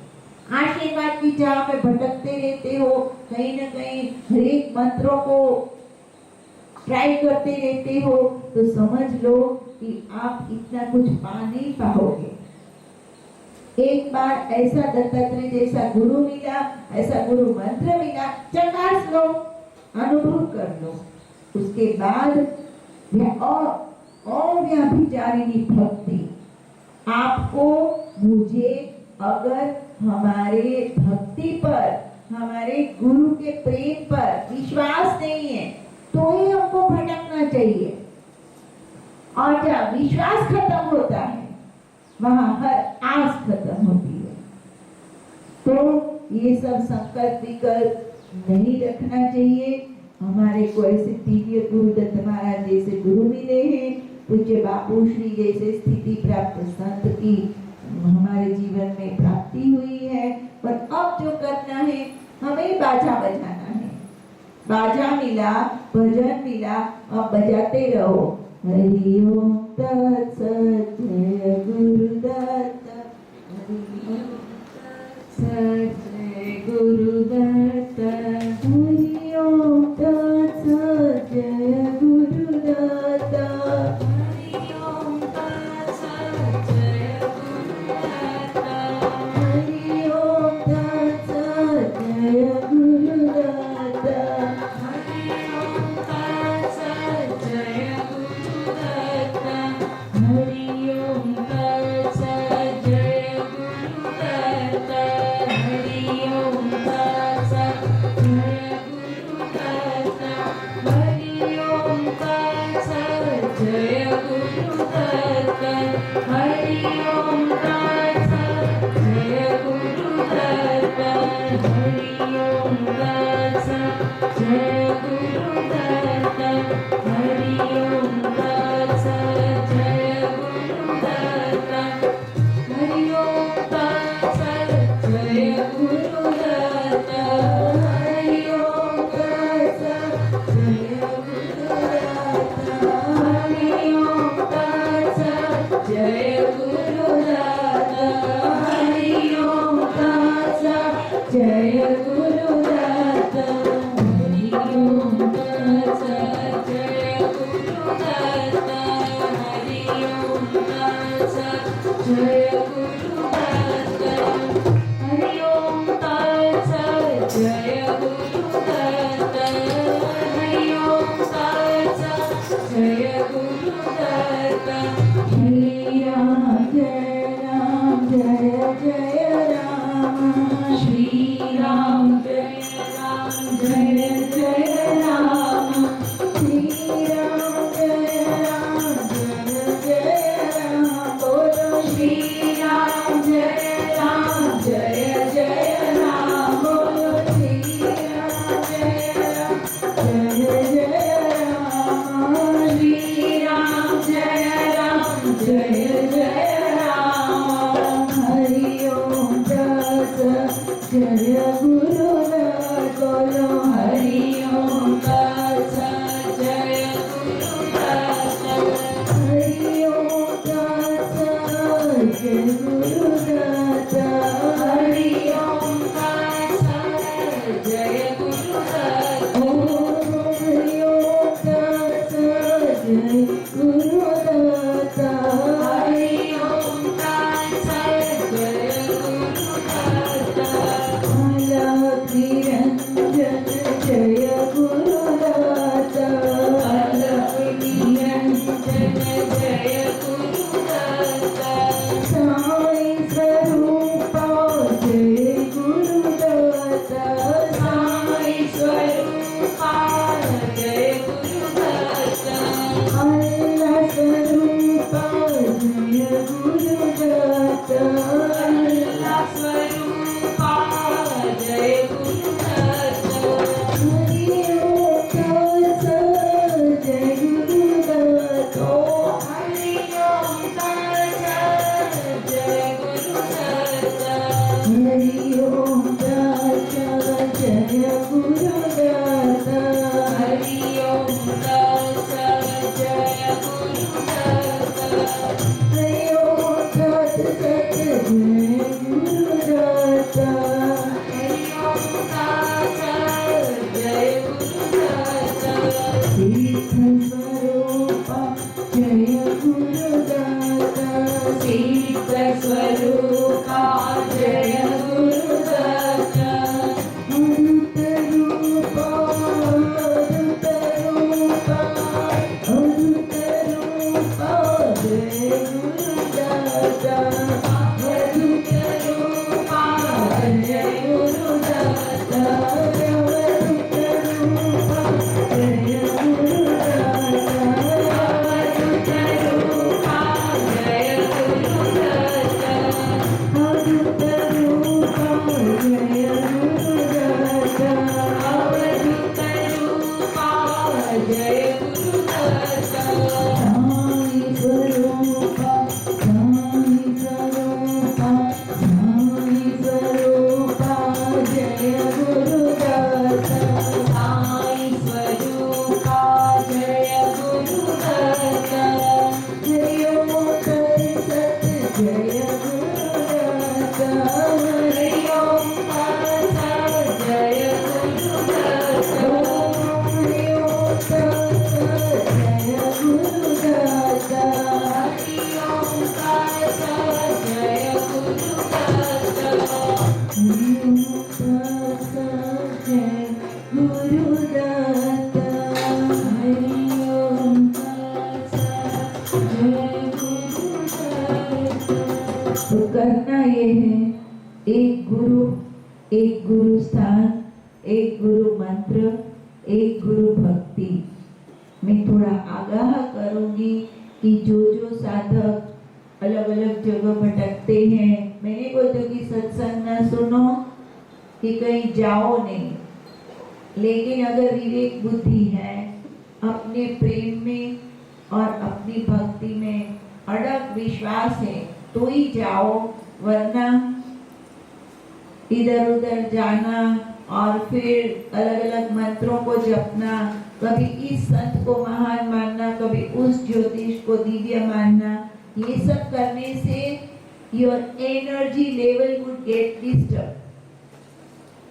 आशीर्वाद की चाह में भटकते रहते हो, कहीं न कहीं हर एक मंत्रों को ट्राई करते रहते हो, तो समझ लो कि आप इतना कुछ पा नहीं पाओगे। एक बार ऐसा दत्तात्रेय जैसा गुरु मिला, ऐसा गुरु मंत्र मिला, चकास लो, अनुभव कर लो। उसके बाद और व्याभिचारिणी भक्ति। आपको मुझे अगर हमारे भक्ति पर, हमारे गुरु के प्रेम पर विश्वास नहीं है, तो ही हमको भटकना चाहिए। और जब विश्वास खत्म होता है, वहां हर आस खत्म होती है। तो ये सब संकल्प विकल्प नहीं रखना चाहिए। हमारे को ऐसे दिव्य गुरुदत्त महाराज जैसे गुरु मिले हैं, पूज्य बापू श्री जैसे स्थिति प्राप्त संत की हमारे जीवन में प्राप्ति हुई है। पर अब जो करना है, हमें बाजा बजाना है। बाजा मिला, भजन मिला, अब बजाते रहो। हरि ओम तत्सत जय गुरुदत्त, हरि ओम तत्सत जय गुरुदत्त, हरि ओम तत्सत जय गुरुदत्त, हरि ओम तत्सत जय गुरुदत्त, हरि ओम तत्सत जय गुरुदत्त, हरि ओम तत्सत जय गुरुदत्त, हरि ओम तत्सत जय गुरुदत्त, हरि ओम तत्सत जय गुरुदत्त, हरि ओम तत्सत जय गुरुदत्त, हरि ओम तत्सत जय गुरुदत्त, हरि ओम तत्सत जय गुरुदत्त, हरि ओम तत्सत जय गुरुदत्त, हरि ओम तत्सत जय गुरुदत्त, हरि ओम तत्सत जय गुरुदत्त, हरि ओम तत्सत जय गुरुदत्त, हरि ओम तत्सत जय गुरुदत्त, हरि ओम तत्सत जय गुरुदत्त, हरि ओम तत्सत जय गुरुदत्त, हरि ओम तत्सत जय गुरुदत्त, हरि ओम तत्सत जय गुरुदत्त। श्री राम जय राम जय जय राम, श्री राम जय राम जय जय राम, श्री राम जय राम जय जय राम, बोलो श्री राम जय राम जय जय राम, बोलो श्री राम जय राम जय जय राम, श्री राम जय राम जय जय राम, हरि ओम तत्सत जय गुरुदत्त, बोलो हरि ओम तत्सत जय गुरुदत्त, हरि ओम तत्सत जय गुरुदत्त, हरि ओम तत्सत जय गुरुदत्त, ओम हरि ओम तत्सत जय गुरुदत्त, हरि ओम तत्सत जय गुरुदत्त, स्वरूपा जय गुरुदत्त अद्भुत रूपा अद्भुत रूपा अद्भुत रूपा जय गुरुदत्त अद्भुत रूपा जय गुरुदत्त अद्भुत रूपा जय तो करना ये है, एक गुरु स्थान, एक गुरु मंत्र, एक गुरु भक्ति। मैं थोड़ा आगाह करूंगी कि जो साधक अलग अलग जगह भटकते हैं, मैंने बोलती कि सत्संग न सुनो कि कहीं जाओ नहीं, लेकिन अगर विवेक बुद्धि है, अपने प्रेम में और अपनी भक्ति में अड़ग विश्वास है तो ही जाओ, वरना इधर उधर जाना और फिर अलग अलग मंत्रों को जपना, कभी इस संत को महान मानना, कभी उस ज्योतिष को दिव्य मानना, ये सब करने से your energy level would get disturb.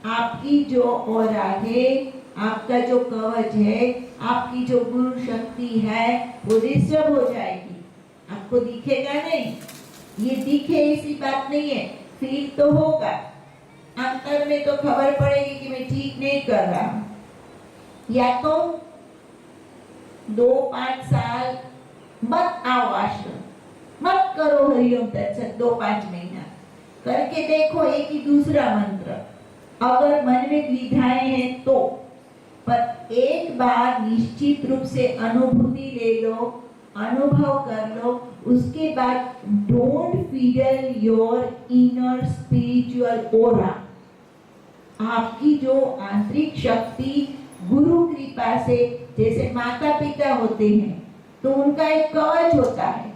आपकी जो ऑरा है, आपका जो कवच है, आपकी जो गुरु शक्ति है, वो डिस्टर्ब हो जाएगी। आपको दिखेगा नहीं, ये दिखे ऐसी बात नहीं है, फील तो होगा, अंतर में तो खबर पड़ेगी कि मैं ठीक नहीं कर रहा हूं। या तो 2-5 साल मत आओ आश्रम, मत करो हरिओम तत्सत, 2-5 महीना करके देखो एक ही दूसरा मंत्र, अगर मन में द्विधाएं हैं तो। पर एक बार निश्चित रूप से अनुभूति ले लो, अनुभव कर लो, उसके बाद डोंट फीडल योर इनर स्पिरिचुअल ओरा। आपकी जो आंतरिक शक्ति गुरु कृपा से, जैसे माता पिता होते हैं तो उनका एक कवच होता है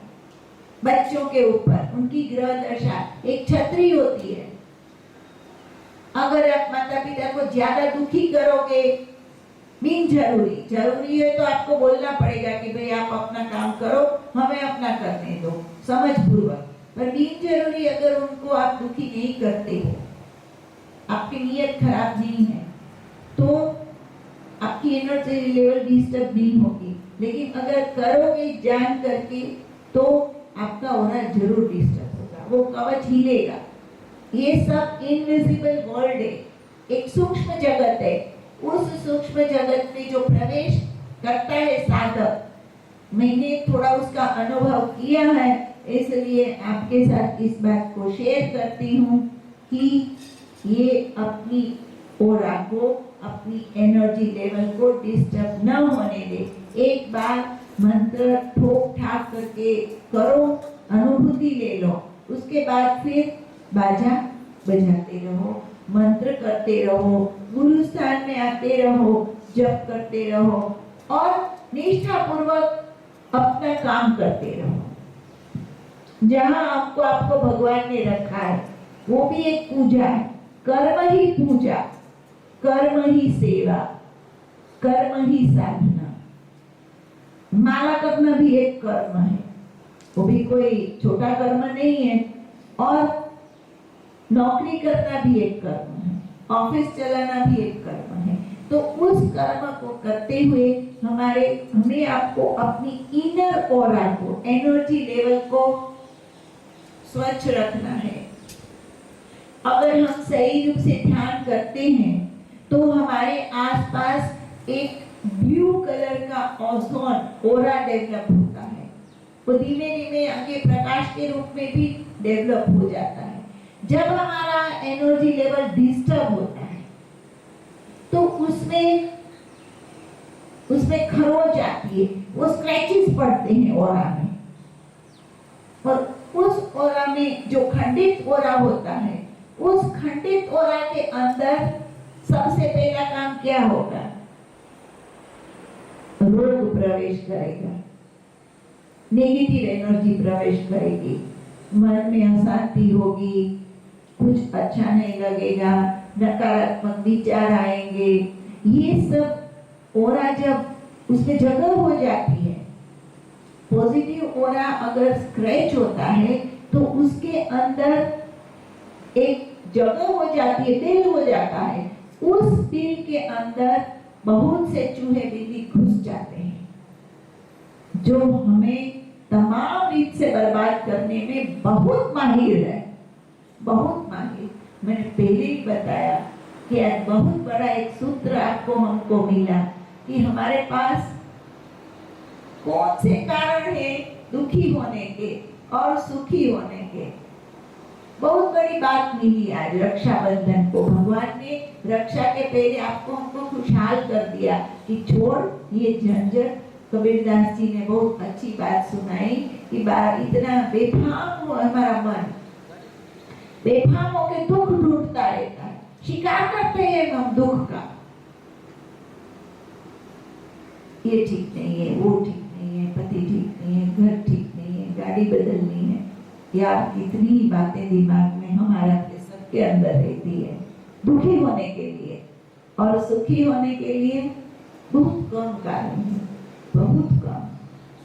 बच्चों के ऊपर, उनकी ग्रह दशा एक छतरी होती है। अगर आप माता पिता को ज्यादा दुखी करोगे, बिन जरूरी है तो आपको बोलना पड़ेगा कि भाई आप अपना काम करो, हमें अपना करने दो, समझ पूर्वक। पर बिन जरूरी अगर उनको आप दुखी नहीं करते हो, आपकी नीयत खराब नहीं है, तो आपकी एनर्जी लेवल डिस्टर्ब नहीं होगी। लेकिन अगर करोगे जान करके तो आपका ऑरा जरूर डिस्टर्ब होगा, वो कवच हिलेगा। ये सब इनविजिबल वर्ल्ड है, एक सूक्ष्म जगत है। उस सूक्ष्म जगत में जो प्रवेश करता है साधक, मैंने थोड़ा उसका अनुभव किया है, इसलिए आपके साथ इस बात को शेयर करती हूँ कि ये अपनी ऑरा को, अपनी एनर्जी लेवल को डिस्टर्ब न होने दे। एक बार मंत्र ठोक ठाक करके करो, अनुभूति ले लो, उसके बाद फिर बाजा बजाते रहो, मंत्र करते रहो, गुरु स्थान में आते रहो, जप करते रहो और निष्ठा पूर्वक अपना काम करते रहो। जहां आपको भगवान ने रखा है वो भी एक पूजा है, कर्म ही पूजा, कर्म ही सेवा, कर्म ही साधना। माला करना भी एक कर्म है, वो भी कोई छोटा कर्म नहीं है, और नौकरी करना भी एक कर्म है, ऑफिस चलाना भी एक कर्म है। तो उस कर्म को करते हुए हमें आपको अपनी इनर ऑरा को, एनर्जी लेवल को स्वच्छ रखना है। अगर हम सही रूप से ध्यान करते हैं तो हमारे आसपास एक ब्लू कलर का ओजोन ओरा डेवलप होता है। वो धीमे धीमे आगे प्रकाश के रूप में भी डेवलप हो जाता है। जब हमारा एनर्जी लेवल डिस्टर्ब होता है तो उसमें खरोंच आती है, वो स्क्रैचेस पड़ते हैं ओरा में, और उस ओरा में जो खंडित ओरा होता है, उस खंडित ओरा के अंदर सबसे पहला काम क्या होगा? रोग प्रवेश करेगा, नेगेटिव एनर्जी प्रवेश करेगी, मन में अशांति होगी, कुछ अच्छा नहीं लगेगा, नकारात्मक विचार आएंगे। ये सब ओरा जब उसमें जगह हो जाती है, पॉजिटिव ओरा अगर स्क्रैच होता है तो उसके अंदर एक जगह हो जाती है, दिल हो जाता है। उस दिल के अंदर बहुत से चूहे बिल्ली घुस जाते हैं जो हमें तमाम रीत से बर्बाद करने में बहुत माहिर है, बहुत माहिर। मैंने पहले ही बताया कि आज बहुत बड़ा एक सूत्र आपको हमको मिला कि हमारे पास कौन से कारण है दुखी होने के और सुखी होने के। बहुत बड़ी बात मिली आज रक्षाबंधन को। भगवान ने रक्षा के पहले आपको हमको खुशहाल कर दिया कि छोड़ ये झंझट। कबीरदास जी ने बहुत अच्छी बात सुनाई कि इतना बेफाम हो हमारा मन, बेफाम होकर दुख ढूंढता रहता है, शिकार करते हैं हम दुख का। ये ठीक नहीं है, वो ठीक नहीं है, पति ठीक नहीं है, घर ठीक नहीं है, गाड़ी बदलनी है, या कितनी बातें दिमाग में हमारा सबके अंदर रहती है दुखी होने के लिए। और सुखी होने के लिए बहुत कम कारण है, बहुत कम।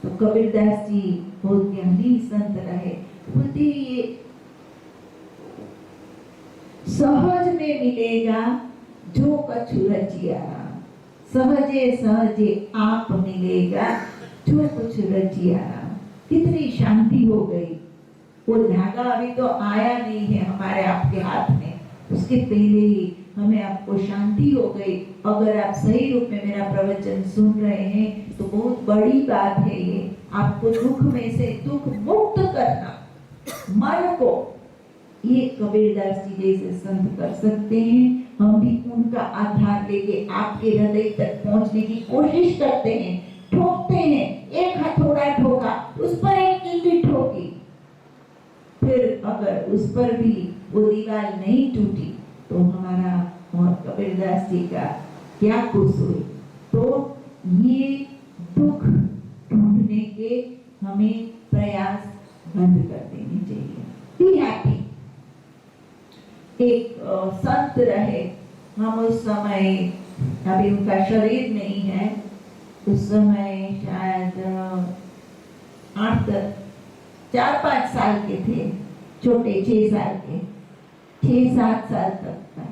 तो कबीरदास जी बहुत ज्ञानी संत रहे, बोलते ये सहज में मिलेगा जो कछु रचिया, सहजे सहजे आप मिलेगा जो कुछ रचिया। कितनी शांति हो गई। वो धागा अभी तो आया नहीं है हमारे आपके हाथ में, उसके पहले ही हमें आपको शांति हो गई। अगर आप सही रूप में मेरा प्रवचन सुन रहे हैं तो बहुत बड़ी बात है ये, आपको दुख में से दुख मुक्त करना मन को, ये कबीरदास जी जैसे संत कर सकते हैं। हम भी उनका आधार लेके आपके हृदय तक पहुंचने की कोशिश करते हैं, ठोकते हैं, एक हथौड़ा ठोका, उस पर एक ईंट ठोकी, फिर अगर उस पर भी वो दीवार नहीं टूटी तो हमारा और कबीरदास जी का क्या कसूर। तो ये दुख ढूंढने के हमें प्रयास बंद कर देने चाहिए। Be happy. एक संत रहे, हम उस समय, अभी उनका शरीर नहीं है, उस समय शायद 4-5 साल के थे, छोटे 6 साल के, 6-7 साल तक का।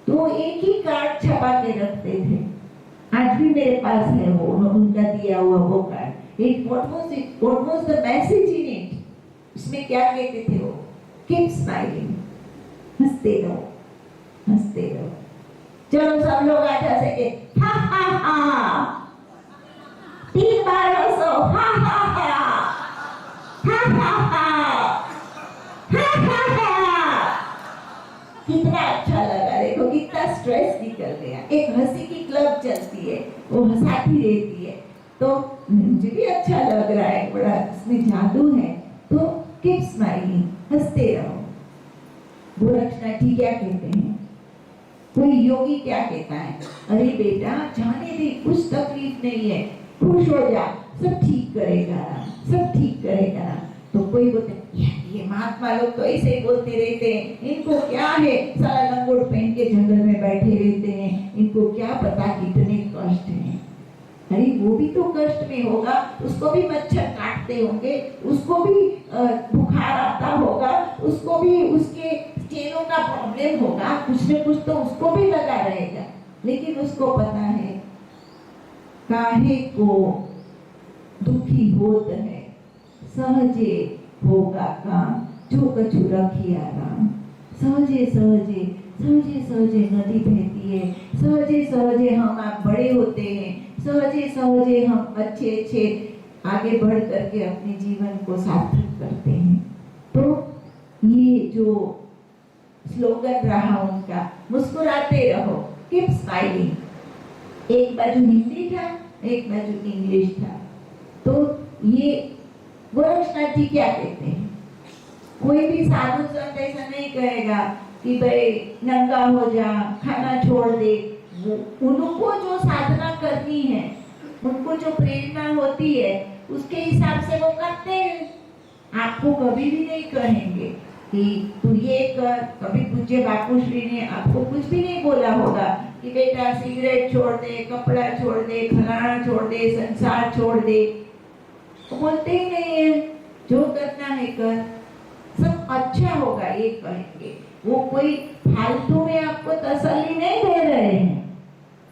तो एक ही कार्ड छपा के रखते थे, आज भी मेरे पास है वो उनका दिया हुआ वो card. What was the message in it? उसमें क्या कहते थे वो? Keep smiling, हंसते रहो, हंसते रहो। चलो सब लोग आज हंसेंगे, हा हा हा, 3 बार हंसो, हा हा हा, हा हा हा, हा हा हा। कितना अच्छा लगा, देखो कितना स्ट्रेस निकल गया। एक हंसी की क्लब चलती है, वो हंसाती रहती है, तो मुझे भी अच्छा लग रहा है, बड़ा इसमें जादू है। तो कीप स्माइलिंग, हंसते रहो। गोरक्षनाथ जी क्या कहते हैं? कोई योगी क्या कहता है? अरे बेटा जाने दे, कुछ तकलीफ नहीं है, खुश हो जा, सब ठीक करेगा, सब ठीक करेगा। तो कोई बोलते ये महात्मा लोग तो ऐसे ही बोलते रहते हैं, इनको क्या है, सारा लंगोट पहन के जंगल में बैठे रहते हैं, इनको क्या पता कितने कष्ट हैं। अरे वो भी तो कष्ट में होगा, उसको भी मच्छर काटते होंगे, उसको भी बुखार आता होगा, उसको भी उसके चेलों का प्रॉब्लम होगा, कुछ न कुछ तो उसको भी लगा रहेगा। लेकिन उसको पता है काहे को दुखी होत है, सहजे होगा काम, जो कछु रखिया राम। सहजे सहजे सहजे सहजे नदी बहती है, सहजे सहजे हम आप बड़े होते हैं, सहजे सहजे हम अच्छे अच्छे आगे बढ़ करके अपने जीवन को सार्थक करते हैं। तो ये जो स्लोगन रहा उनका, मुस्कुराते रहो, कीप स्माइलिंग, एक बाजू हिंदी था, एक बाजू इंग्लिश था। तो ये गोरक्षनाथ जी क्या कहते हैं, कोई भी साधु संत ऐसा नहीं कहेगा कि भाई नंगा हो जा, खाना छोड़ दे। उनको जो साधना करनी है, उनको जो प्रेरणा होती है, उसके हिसाब से वो करते हैं। आपको कभी भी नहीं कहेंगे कि तू ये कर। कभी पूज्य बापू श्री ने आपको कुछ भी नहीं बोला होगा कि बेटा सिगरेट छोड़ दे, कपड़ा छोड़ दे, फलाना छोड़ दे, संसार छोड़ दे। वो बोलते ही नहीं है, जो करना है कर, सब अच्छा होगा ये कहेंगे। वो कोई फालतू में आपको तसल्ली नहीं दे रहे हैं,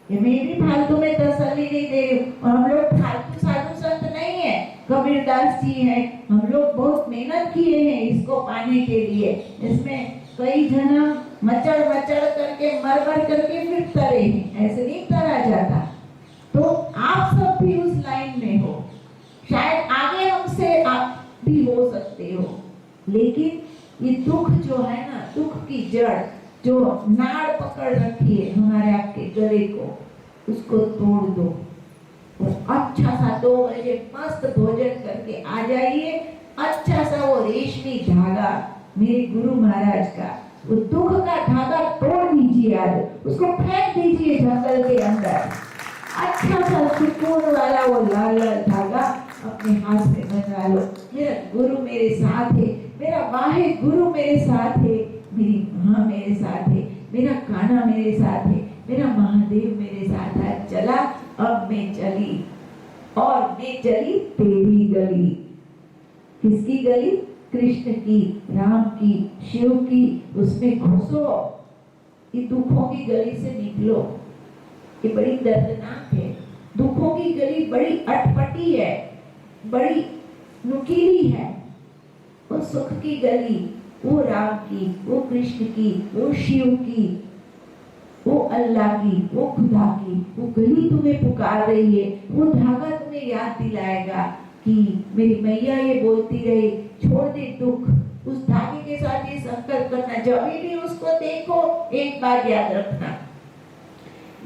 ये मैं भी फालतू में तसल्ली नहीं दे रही हूँ। और हम लोग फालतू साधु संत नहीं है, कबीरदास जी हैं, हम लोग बहुत मेहनत किए हैं इसको पाने के लिए। इसमें कई जन्म मचड़ मचड़ करके मर मर करके फिर तरे हैं, ऐसे नहीं तरा जाता। तो आप सब भी उस लाइन में हो, शायद आगे हमसे आप भी हो सकते हो, लेकिन ये दुख जो है ना, दुख की जड़ जो नाड़ पकड़ रखी है हमारे आपके गले को, उसको तोड़ दो और अच्छा सा 2 बजे मस्त भोजन करके आ जाइए। अच्छा सा वो रेशमी धागा मेरे गुरु महाराज का, वो दुख का धागा तोड़ दीजिए, आज उसको फेंक दीजिए जंगल के अंदर। अच्छा सा सुकून वाला वो लाल लाल धागा अपने हाथ में बना लो। मेरा गुरु मेरे साथ है, मेरा वाहे गुरु मेरे साथ है, मेरी माँ मेरे साथ है, मेरा कान्हा मेरे साथ है, मेरा महादेव मेरे साथ है। चला अब मैं चली, और मैं चली तेरी गली। किसकी गली? कृष्ण की, राम की, शिव की। उसमें घुसो, ये दुखों की गली से निकलो। ये बड़ी दर्दनाक है, दुखों की गली बड़ी अटपटी है, बड़ी नुकीली है। वो सुख की गली, वो राम की, वो कृष्ण की, वो शिव की, वो अल्लाह की, वो खुदा की, वो गली तुम्हें पुकार रही है। वो धागा तुम्हें याद दिलाएगा कि मेरी मैया ये बोलती रही, छोड़ दे दुख। उस धागे के साथ ये संकल्प करना, जब भी उसको देखो एक बात याद रखना,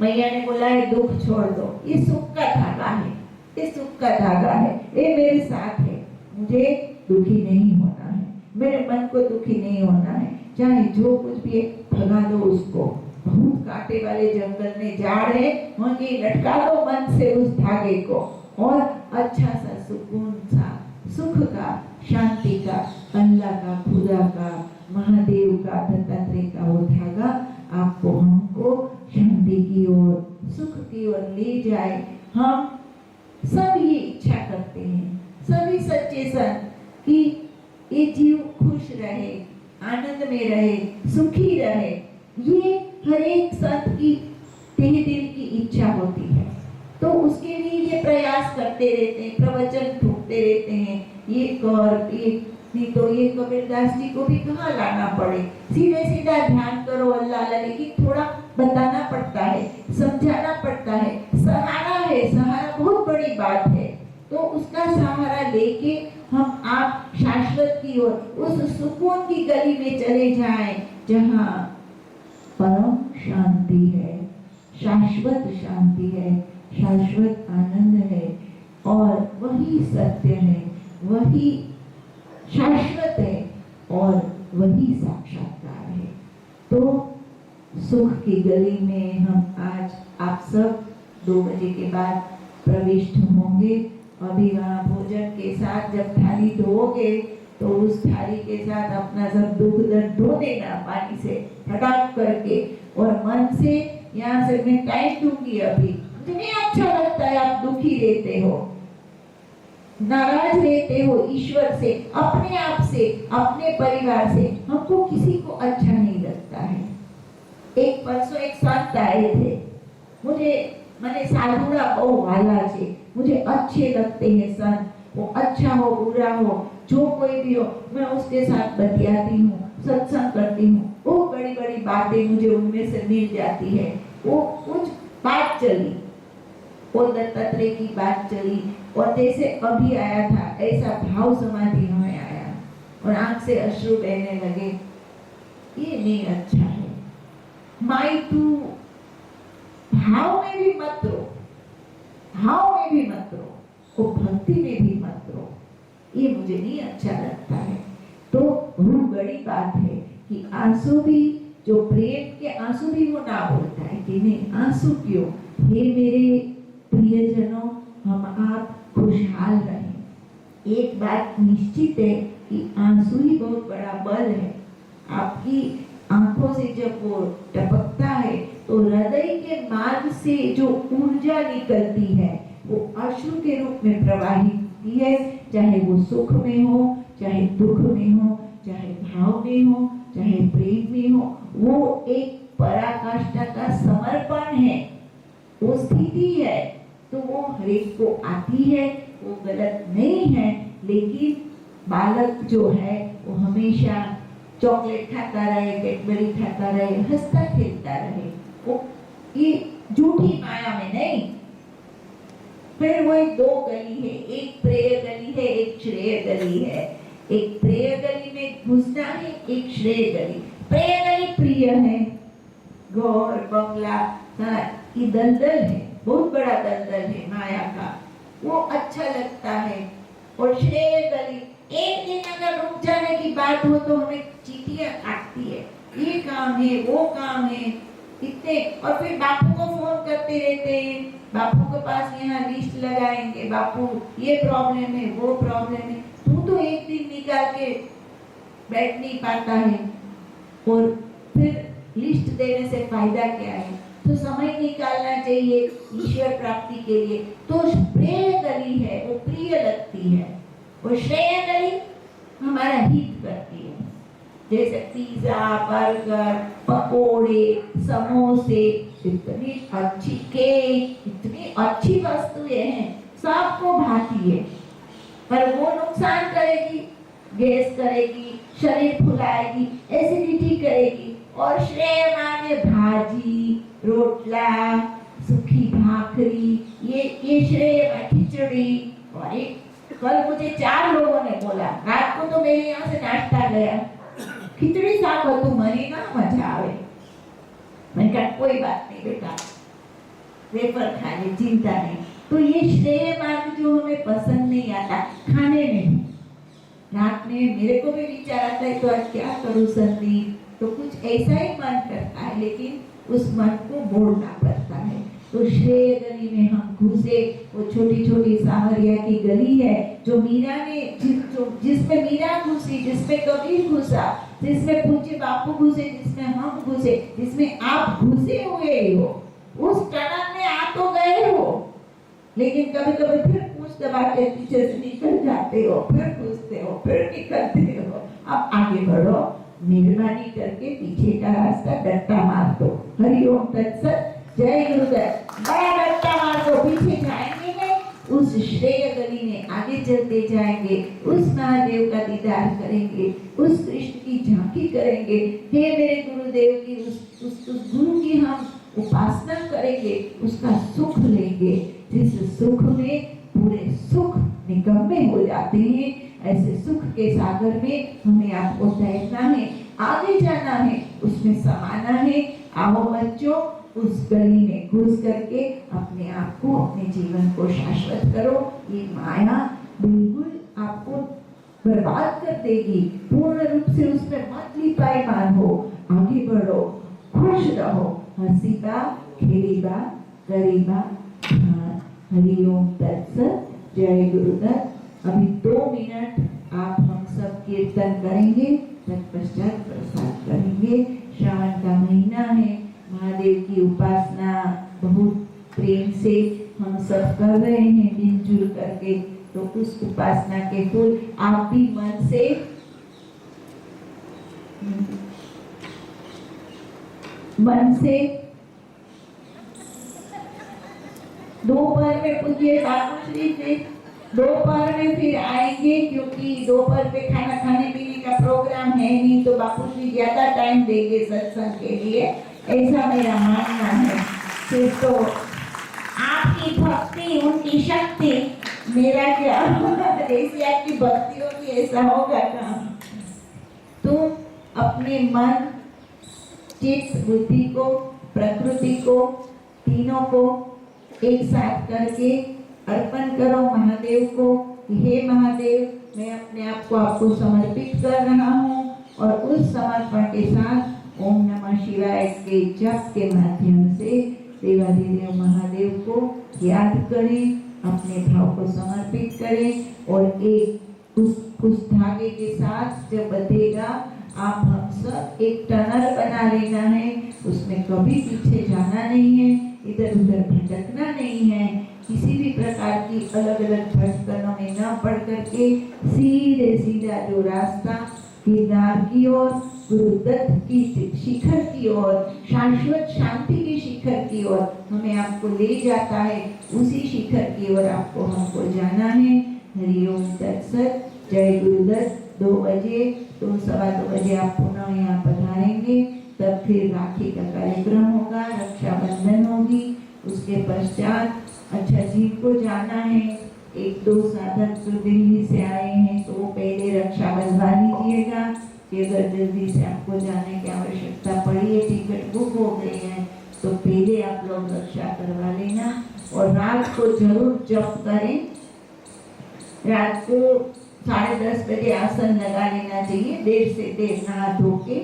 मैया ने बोला है दुख छोड़ दो, ये सुख का धागा है, ये सुख का धागा है, ये मेरे साथ है। मुझे दुखी नहीं होना है, मेरे मन को दुखी नहीं होना है, चाहे जो कुछ भी है भगा दो उसको। बहुत कांटे वाले जंगल में झाड़ है, वहीं लटका दो मन से उस धागे को, और अच्छा सा सुकून सा, सुख का, शांति का, अल्लाह का, खुदा का, महादेव का, दत्तात्रेय का वो धागा आपको, हमको शांति की ओर, सुख की ओर ले जाए। हम सब ये इच्छा करते हैं, सभी सच्चे संत, कि ये जीव खुश रहे, आनंद में रहे, सुखी रहे। ये हर एक संत की तहे दिल की इच्छा होती है। तो उसके लिए ये प्रयास करते रहते हैं, प्रवचन ठोकते रहते हैं, ये कर, ये नहीं तो ये कबीरदास जी को भी कहाँ लाना पड़े, सीधे सीधा ध्यान करो अल्लाह, लेकिन थोड़ा बताना पड़ता है, समझाना पड़ता है। सहारा है, सहारा बहुत बड़ी बात है। तो उसका सहारा लेके हम आप शाश्वत की ओर, उस सुकून की गली में चले जाएं, जहाँ परम शांति है, शाश्वत शांति है, शाश्वत आनंद है, और वही सत्य है, वही शाश्वत है, और वही साक्षात्कार है। तो सुख की गली में हम आज आप सब 2 बजे के बाद प्रविष्ट होंगे। अभी वहाँ भोजन के साथ जब थाली धोओगे तो उस थाली के साथ अपना सब दुख दर्द धो देना पानी से फटाक करके, और मन से यहाँ से मैं टाइम दूंगी। अभी मुझे नहीं अच्छा लगता है आप दुखी रहते हो, नाराज रहते हो ईश्वर से, अपने आप से, अपने परिवार से। हमको किसी को अच्छा नहीं लगता है। एक परसों एक संत आए थे, मैंने साधुड़ा बहु वाला छे, मुझे अच्छे लगते हैं संत, वो अच्छा हो बुरा हो, जो कोई भी हो, मैं उसके साथ बतियाती हूँ, सत्संग करती हूँ, वो बड़ी बड़ी बातें मुझे उनमें से मिल जाती है। वो कुछ बात चली, वो दत्तात्रेय की बात चली, और जैसे अभी आया था ऐसा भाव समाधि हमें आया और आंख से अश्रु बहने लगे। ये नहीं अच्छा है। माई तू भाव में भी मत रो, भाव में भी मत रो, वो भक्ति में भी मत रो, ये मुझे नहीं अच्छा लगता है। तो वो बड़ी बात है कि आंसू भी, जो प्रेम के आंसू भी वो ना बोलता है कि नहीं आंसू क्यों, हे मेरे प्रियजनों, हम आप खुशहाल रहें। एक बात निश्चित है कि आंसू ही बहुत बड़ा बल है। आपकी आंखों से जब वो टपकता है तो हृदय के मार्ग से जो ऊर्जा निकलती है वो अश्रु के रूप में प्रवाहित होती है, चाहे वो सुख में हो, चाहे दुख में हो, चाहे भाव में हो, चाहे प्रेम में हो। वो एक पराकाष्ठा का समर्पण है, वो स्थिति है। तो वो हर एक को आती है, वो गलत नहीं है। लेकिन बालक जो है वो हमेशा चॉकलेट खाता रहे, कैडबरी खाता रहे, हंसता खेलता रहे, वो ये झूठी माया में नहीं। फिर वो दो गली है, एक प्रेय गली है, एक श्रेय गली है। एक प्रेय गली में घुसना है, एक श्रेय गली। प्रेय गली प्रिय है, घर बंगला ये दलदल है, बहुत बड़ा दलदल है माया का, वो अच्छा लगता है। और श्रेय गली, एक दिन अगर रुक जाने की बात हो तो हमें चीटियां काटती है, ये काम है, वो काम है, इतने। और फिर बापू को फोन करते रहते हैं, बापू के पास यहाँ लिस्ट लगाएंगे, बापू ये प्रॉब्लम है, वो प्रॉब्लम है। तू तो एक दिन निकाल के बैठ नहीं पाता है, और फिर लिस्ट देने से फायदा क्या है। तो समय निकालना चाहिए ईश्वर प्राप्ति के लिए। तो प्रेय गली है, वो प्रिय लगती है, और श्रेय गली हमारा हित करती है। जैसे पिज्जा, बर्गर, पकोड़े, समोसे, इतनी अच्छी केक, इतनी अच्छी वस्तुएं हैं, सबको भाती है, पर वो नुकसान करेगी, गैस करेगी, शरीर फुलाएगी, एसिडिटी करेगी। और श्रेय माने भाजी, रोटला, सूखी भाखरी, ये श्रेय है, खिचड़ी। और एक कल मुझे 4 लोगों ने बोला, रात को तो मेरे यहाँ से नाश्ता गया, खिचड़ी साग हो तो मरी ना मजा आवे। मैंने कहा कोई बात नहीं बेटा, वेफर खा ले, चिंता नहीं। तो ये श्रेय मार्ग जो हमें पसंद नहीं आता खाने में। रात में मेरे को भी विचार आता है तो आज क्या करूं संदीप, तो कुछ ऐसा ही मन करता है, लेकिन उस मन को मोड़ना पड़ता है। तो श्रेय गली में हम घुसे, वो छोटी छोटी सावरिया की गली है जो मीरा ने, जिसमें मीरा घुसी, जिसमें कबीर घुसा, जिसमें पूज्य बापू घुसे, जिसमें हम घुसे, जिसमें आप घुसे हुए हो, उस टनल में आ तो गए हो, लेकिन कभी कभी फिर पूछ दबा के पीछे से निकल जाते हो, फिर पूछते हो, फिर निकलते हो। अब आगे बढ़ो, मेहरबानी करके पीछे का रास्ता डट्टा मार दो। हरिओम तत्सत, जय गुरुदेव। बड़ा डट्टा मार दो, पीछे जाएंगे नहीं, उस श्रेय गली में आगे चलते जाएंगे, उस महादेव का दीदार करेंगे, उस कृष्ण की झांकी करेंगे। हे मेरे गुरुदेव की उस गुरु की हम उपासना करेंगे, उसका सुख लेंगे, जिस सुख में पूरे सुख निकम्मे हो जाते हैं। ऐसे सुख के सागर में हमें आपको तैरना है, आगे जाना है, उसमें समाना है। आओ बच्चों, उस गली में घुस करके अपने आप को, अपने जीवन को शाश्वत करो। ये माया बिल्कुल आपको बर्बाद कर देगी, पूर्ण रूप से उसमें मत लिपायमान हो। आगे बढ़ो, खुश रहो, हंसीबा, खेलीबा, करीबा। हरिओम तत्सत, जय गुरुदत्त। अभी 2 मिनट आप हम सब कीर्तन करेंगे, तत्पश्चात प्रसाद करेंगे। श्रावण का महीना है, महादेव की उपासना बहुत प्रेम से हम सब कर रहे हैं मिलजुल करके। तो उस उपासना के फूल आप भी मन से दोपहर में पूज्य बाबू श्री से दोपहर में फिर आएंगे, क्योंकि दोपहर पे खाना खाने पीने का प्रोग्राम है नहीं, तो बापू जी ज्यादा टाइम देंगे सत्संग के लिए, ऐसा मेरा मानना है। फिर तो आपकी भक्ति, उनकी शक्ति, मेरा क्या जैसी आपकी भक्ति होगी ऐसा होगा काम। तुम अपने मन, चित्त, बुद्धि को, प्रकृति को, तीनों को एक साथ करके अर्पण करो महादेव को। हे महादेव, मैं अपने आप को आपको समर्पित कर रहा हूँ, और उस समर्पण के साथ ओम नमः शिवाय के जप के माध्यम से देवाधिदेव महादेव को याद करें, अपने भाव को समर्पित करें, और एक उस धागे के साथ जब बंधेगा, आप हम सब एक टनल बना लेना है, उसमें कभी पीछे जाना नहीं है, इधर उधर भटकना नहीं है, किसी भी प्रकार की अलग अलग भटकनों में न पड़ करके सीधे सीधा जो रास्ता गिरनार की ओर, गुरुदत्त की शिखर की ओर, शाश्वत शांति के शिखर की ओर हमें आपको ले जाता है, उसी शिखर की ओर आपको हमको जाना है। हरिओम तत्सत। जय गुरुदत्त। 2 बजे, 2-2:15 बजे आप पुनः यहाँ पधारेंगे, तब फिर राखी का कार्यक्रम होगा, रक्षाबंधन होगी, उसके पश्चात अच्छा जी को जाना है। 1-2 साधक जो दिल्ली से आए हैं तो वो पहले रक्षा बंधवा लीजिएगा, कि अगर जल्दी से आपको जाने की आवश्यकता पड़ी है, टिकट बुक हो गई है, तो पहले आप लोग रक्षा करवा लेना। और रात को जरूर जप करें, रात को 10:30 बजे आसन लगा लेना चाहिए, देर से देर नहा धो के,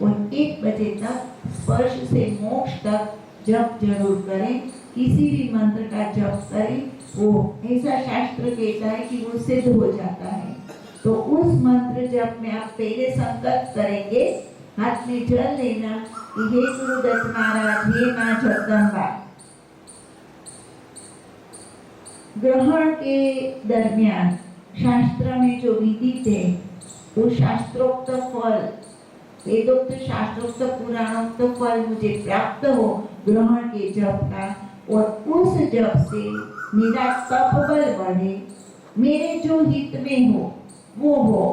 और 1 बजे तक स्पर्श से मोक्ष तक जप जरूर करें। किसी भी मंत्र का जप करें, वो ऐसा शास्त्र कहता है कि वो सिद्ध हो जाता है। तो उस मंत्र जप में आप पहले संकल्प करेंगे, हाथ में जल लेना कि हे गुरुदत्त महाराज, हे मां जगदम्बा। ग्रहण के दरमियान शास्त्र में जो विदित है, वो शास्त्रोक्त फल, वेदोक्त शास्त्रोक्त पुराणोक्त फल मुझे प्राप्त हो ग्रहण के जप का, और उस जप से मेरा तप बल बढ़े, मेरे जो हित में हो वो हो,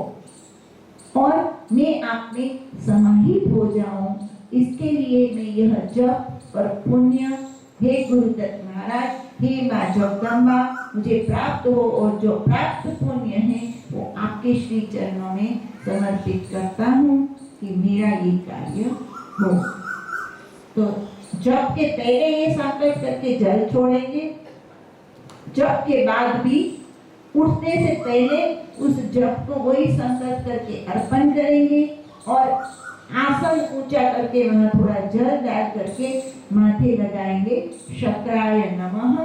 और मैं आप में समाहित हो जाऊं। इसके लिए मैं यह जप और पुण्य हे गुरुदत्त महाराज, हे मां जगदम्बा मुझे प्राप्त हो, और जो प्राप्त पुण्य है वो आपके श्री चरणों में समर्पित करता हूँ कि मेरा ये कार्य हो। तो जप के पहले ये संकल्प करके जल छोड़ेंगे, जप के बाद भी उठने से पहले उस जप को वही संकल्प करके अर्पण करेंगे, और आसन ऊंचा करके वहां थोड़ा जल डाल करके माथे लगाएंगे। शक्राय नमः,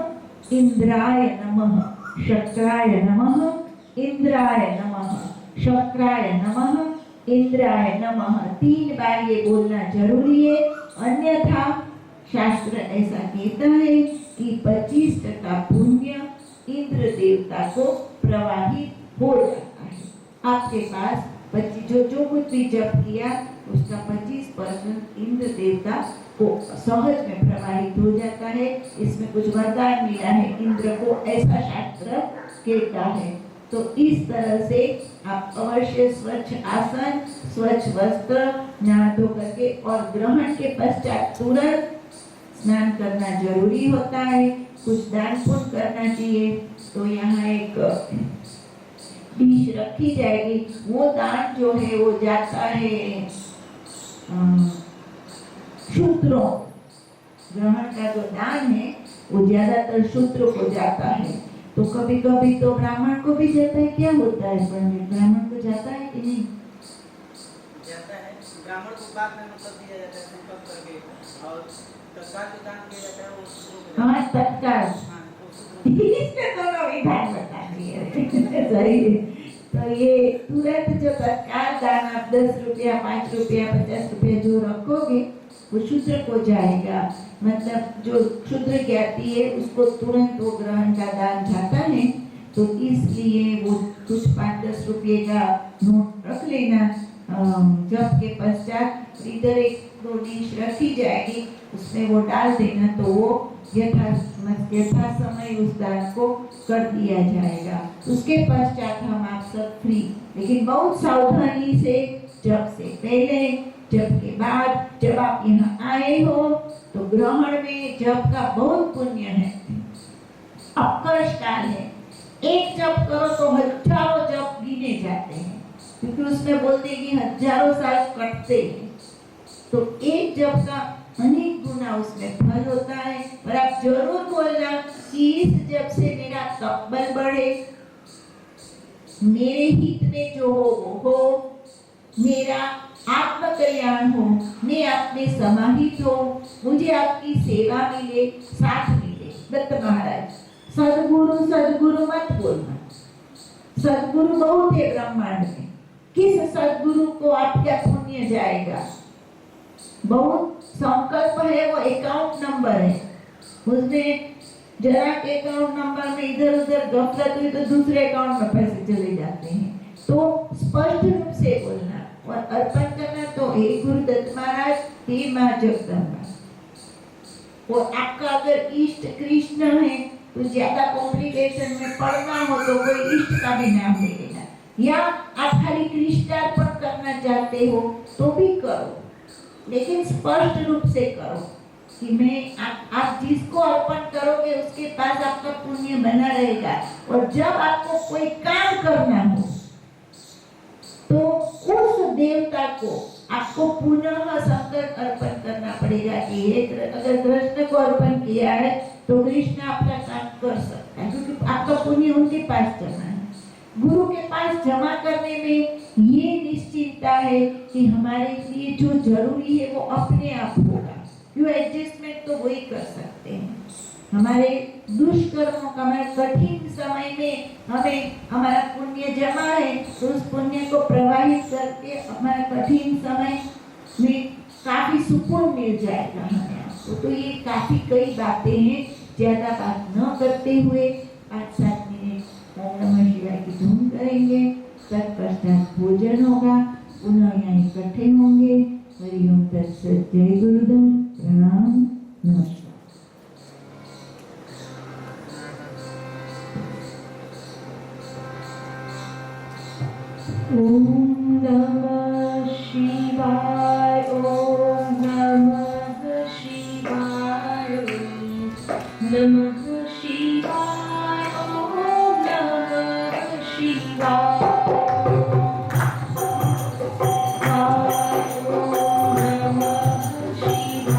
इंद्राय नमः, शक्राय नमः, इंद्राय नमः, शक्राय नमः, इंद्राय नमः 3 बार ये बोलना जरूरी है, अन्यथा शास्त्र ऐसा कहता है कि 25% पुण्य इंद्र देवता को प्रवाहित हो जाता है। आपके पास 25 जो कुछ भी जप किया उसका 25% इंद्र देवता को सहज में प्रवाहित हो जाता है। इसमें कुछ वरदान मिला है इंद्र को, ऐसा शास्त्र कहता है। तो इस तरह से आप अवश्य स्वच्छ आसन, स्वच्छ वस्त्र, नहा धो करके, और ग्रहण के पश्चात तुरंत स्नान करना जरूरी होता है, कुछ दान पुण्य करना चाहिए। तो यहाँ एक डिश रखी जाएगी, वो दान जो है वो जाता है शूद्रों, ग्रहण का जो दान है वो ज्यादातर शूद्रों को जाता है। तो कभी कभी तो ब्राह्मण को भी जाता है, क्या होता है पंडित, ब्राह्मण को जाता है कि नहीं? जाता है, ब्राह्मण को बाद में मतलब दिया जाता है संकल्प करके, और तत्काल जो दान किया जाता है वो शूद्रों को। हाँ, तत्काल। इसके दोनों विधान बता दिए सही है। तो ये तुरंत जो तत्काल दान आप 10 रुपया, 5 रुपया, 50 रुपया जो रखोगे वो शूद्र को जाएगा। मतलब जो शूद्र ज्ञाति है उसको तुरंत वो ग्रहण का दान जाता है। तो इसलिए वो कुछ 5-10 रुपये का नोट रख लेना। जब के पश्चात इधर 1-2 डिश रखी जाएगी, उसमें वो डाल देना, तो वो यथा समय उस दान को कर दिया जाएगा। उसके पश्चात हम आप सब फ्री, लेकिन बहुत सावधानी से, जब से पहले, जब के बाद, जब आप यहाँ आए हो तो ग्रहण में जप का बहुत पुण्य है, अपकर्ष काल है। एक जप करो तो हजारों जप गिने जाते हैं, क्योंकि उसमें बोलते हैं कि हजारों साल कटते हैं। तो एक जप का अनेक गुना उसमें फल होता है। और आप जरूर बोलना कि इस जप से मेरा तपबल बढ़े, मेरे हित में जो हो वो हो, मेरा आत्म कल्याण हो, मैं आप में समाहित हो, मुझे आपकी सेवा मिले, साथ मिले। दत्त महाराज, सदगुरु सदगुरु मत बोलना, सदगुरु बहुत है ब्रह्मांड में, किस सदगुरु को आपका पुण्य जाएगा? बहुत संकल्प है, वो अकाउंट नंबर है, उसमें जरा के अकाउंट नंबर में इधर उधर गफलत हुई तो दूसरे अकाउंट में पैसे चले जाते हैं। तो स्पष्ट रूप से बोलना और अर्पण करना। तो हे गुरुदत्त महाराज, हे मां जगदम्बा। और आपका अगर इष्ट कृष्ण है तो ज्यादा कॉम्प्लिकेशन में पड़ना हो तो कोई इष्ट का भी नाम ले लेना, या आप खाली कृष्णार्पण करना चाहते हो तो भी करो, लेकिन स्पष्ट रूप से करो कि मैं आप जिसको अर्पण करोगे उसके पास आपका पुण्य बना रहेगा। और जब आपको कोई काम करना हो तो उस देवता को आपको पुनः संकल्प अर्पण करना पड़ेगा कि अगर कृष्ण को अर्पण किया है तो कृष्ण आपका काम कर सकता है, क्योंकि आपका पुण्य उनके पास जमा है। गुरु के पास जमा करने में ये निश्चिंतता है कि हमारे लिए जो जरूरी है वो अपने आप होगा, जो एडजस्टमेंट तो वही कर सकते हैं। हमारे दुष्कर्मों का, हमारे कठिन समय में हमें हमारा पुण्य जमा है तो उस पुण्य को प्रवाहित करके हमारा कठिन समय में काफी सुकून मिल जाएगा हमें आपको। तो ये काफी कई बातें हैं, ज्यादा बात न करते हुए 5-7 मिनट ओम नमः शिवाय की धुन करेंगे, तत्पश्चात भोजन होगा, पुनः यहाँ इकट्ठे होंगे। हरिओम तत्सत। जय गुरुदेव, प्रणाम, नमस्कार। ओम नमः शिवाय, ओम नमः शिवाय, नमः शिवाय, ओम नमः शिवाय। ओम नमः शिवाय।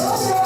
Hare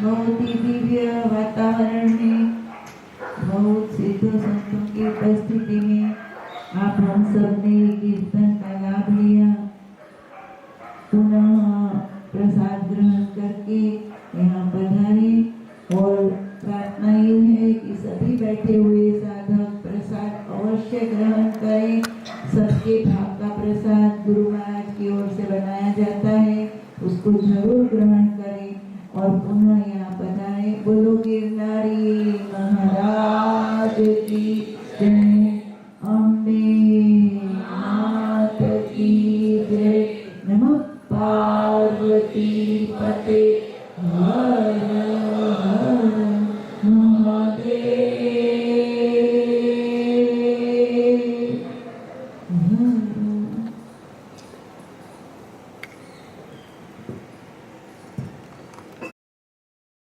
बहुत ही दिव्य वातावरण में, बहुत सिद्ध संतों की उपस्थिति में आप हम सब ने कीर्तन का लाभ लिया। पुनः प्रसाद ग्रहण करके यहाँ पधारे और प्रार्थना ये है कि सभी बैठे हुए साधक प्रसाद अवश्य ग्रहण करें। सबके भाग का प्रसाद गुरु महाराज की ओर से बनाया जाता है, उसको जरूर ग्रहण करें और पुनः यहाँ पधारे। बोलो गिरनारी महाराज की जय, अम्बे मात की जय। नमः पार्वती पते हर हर महादेव।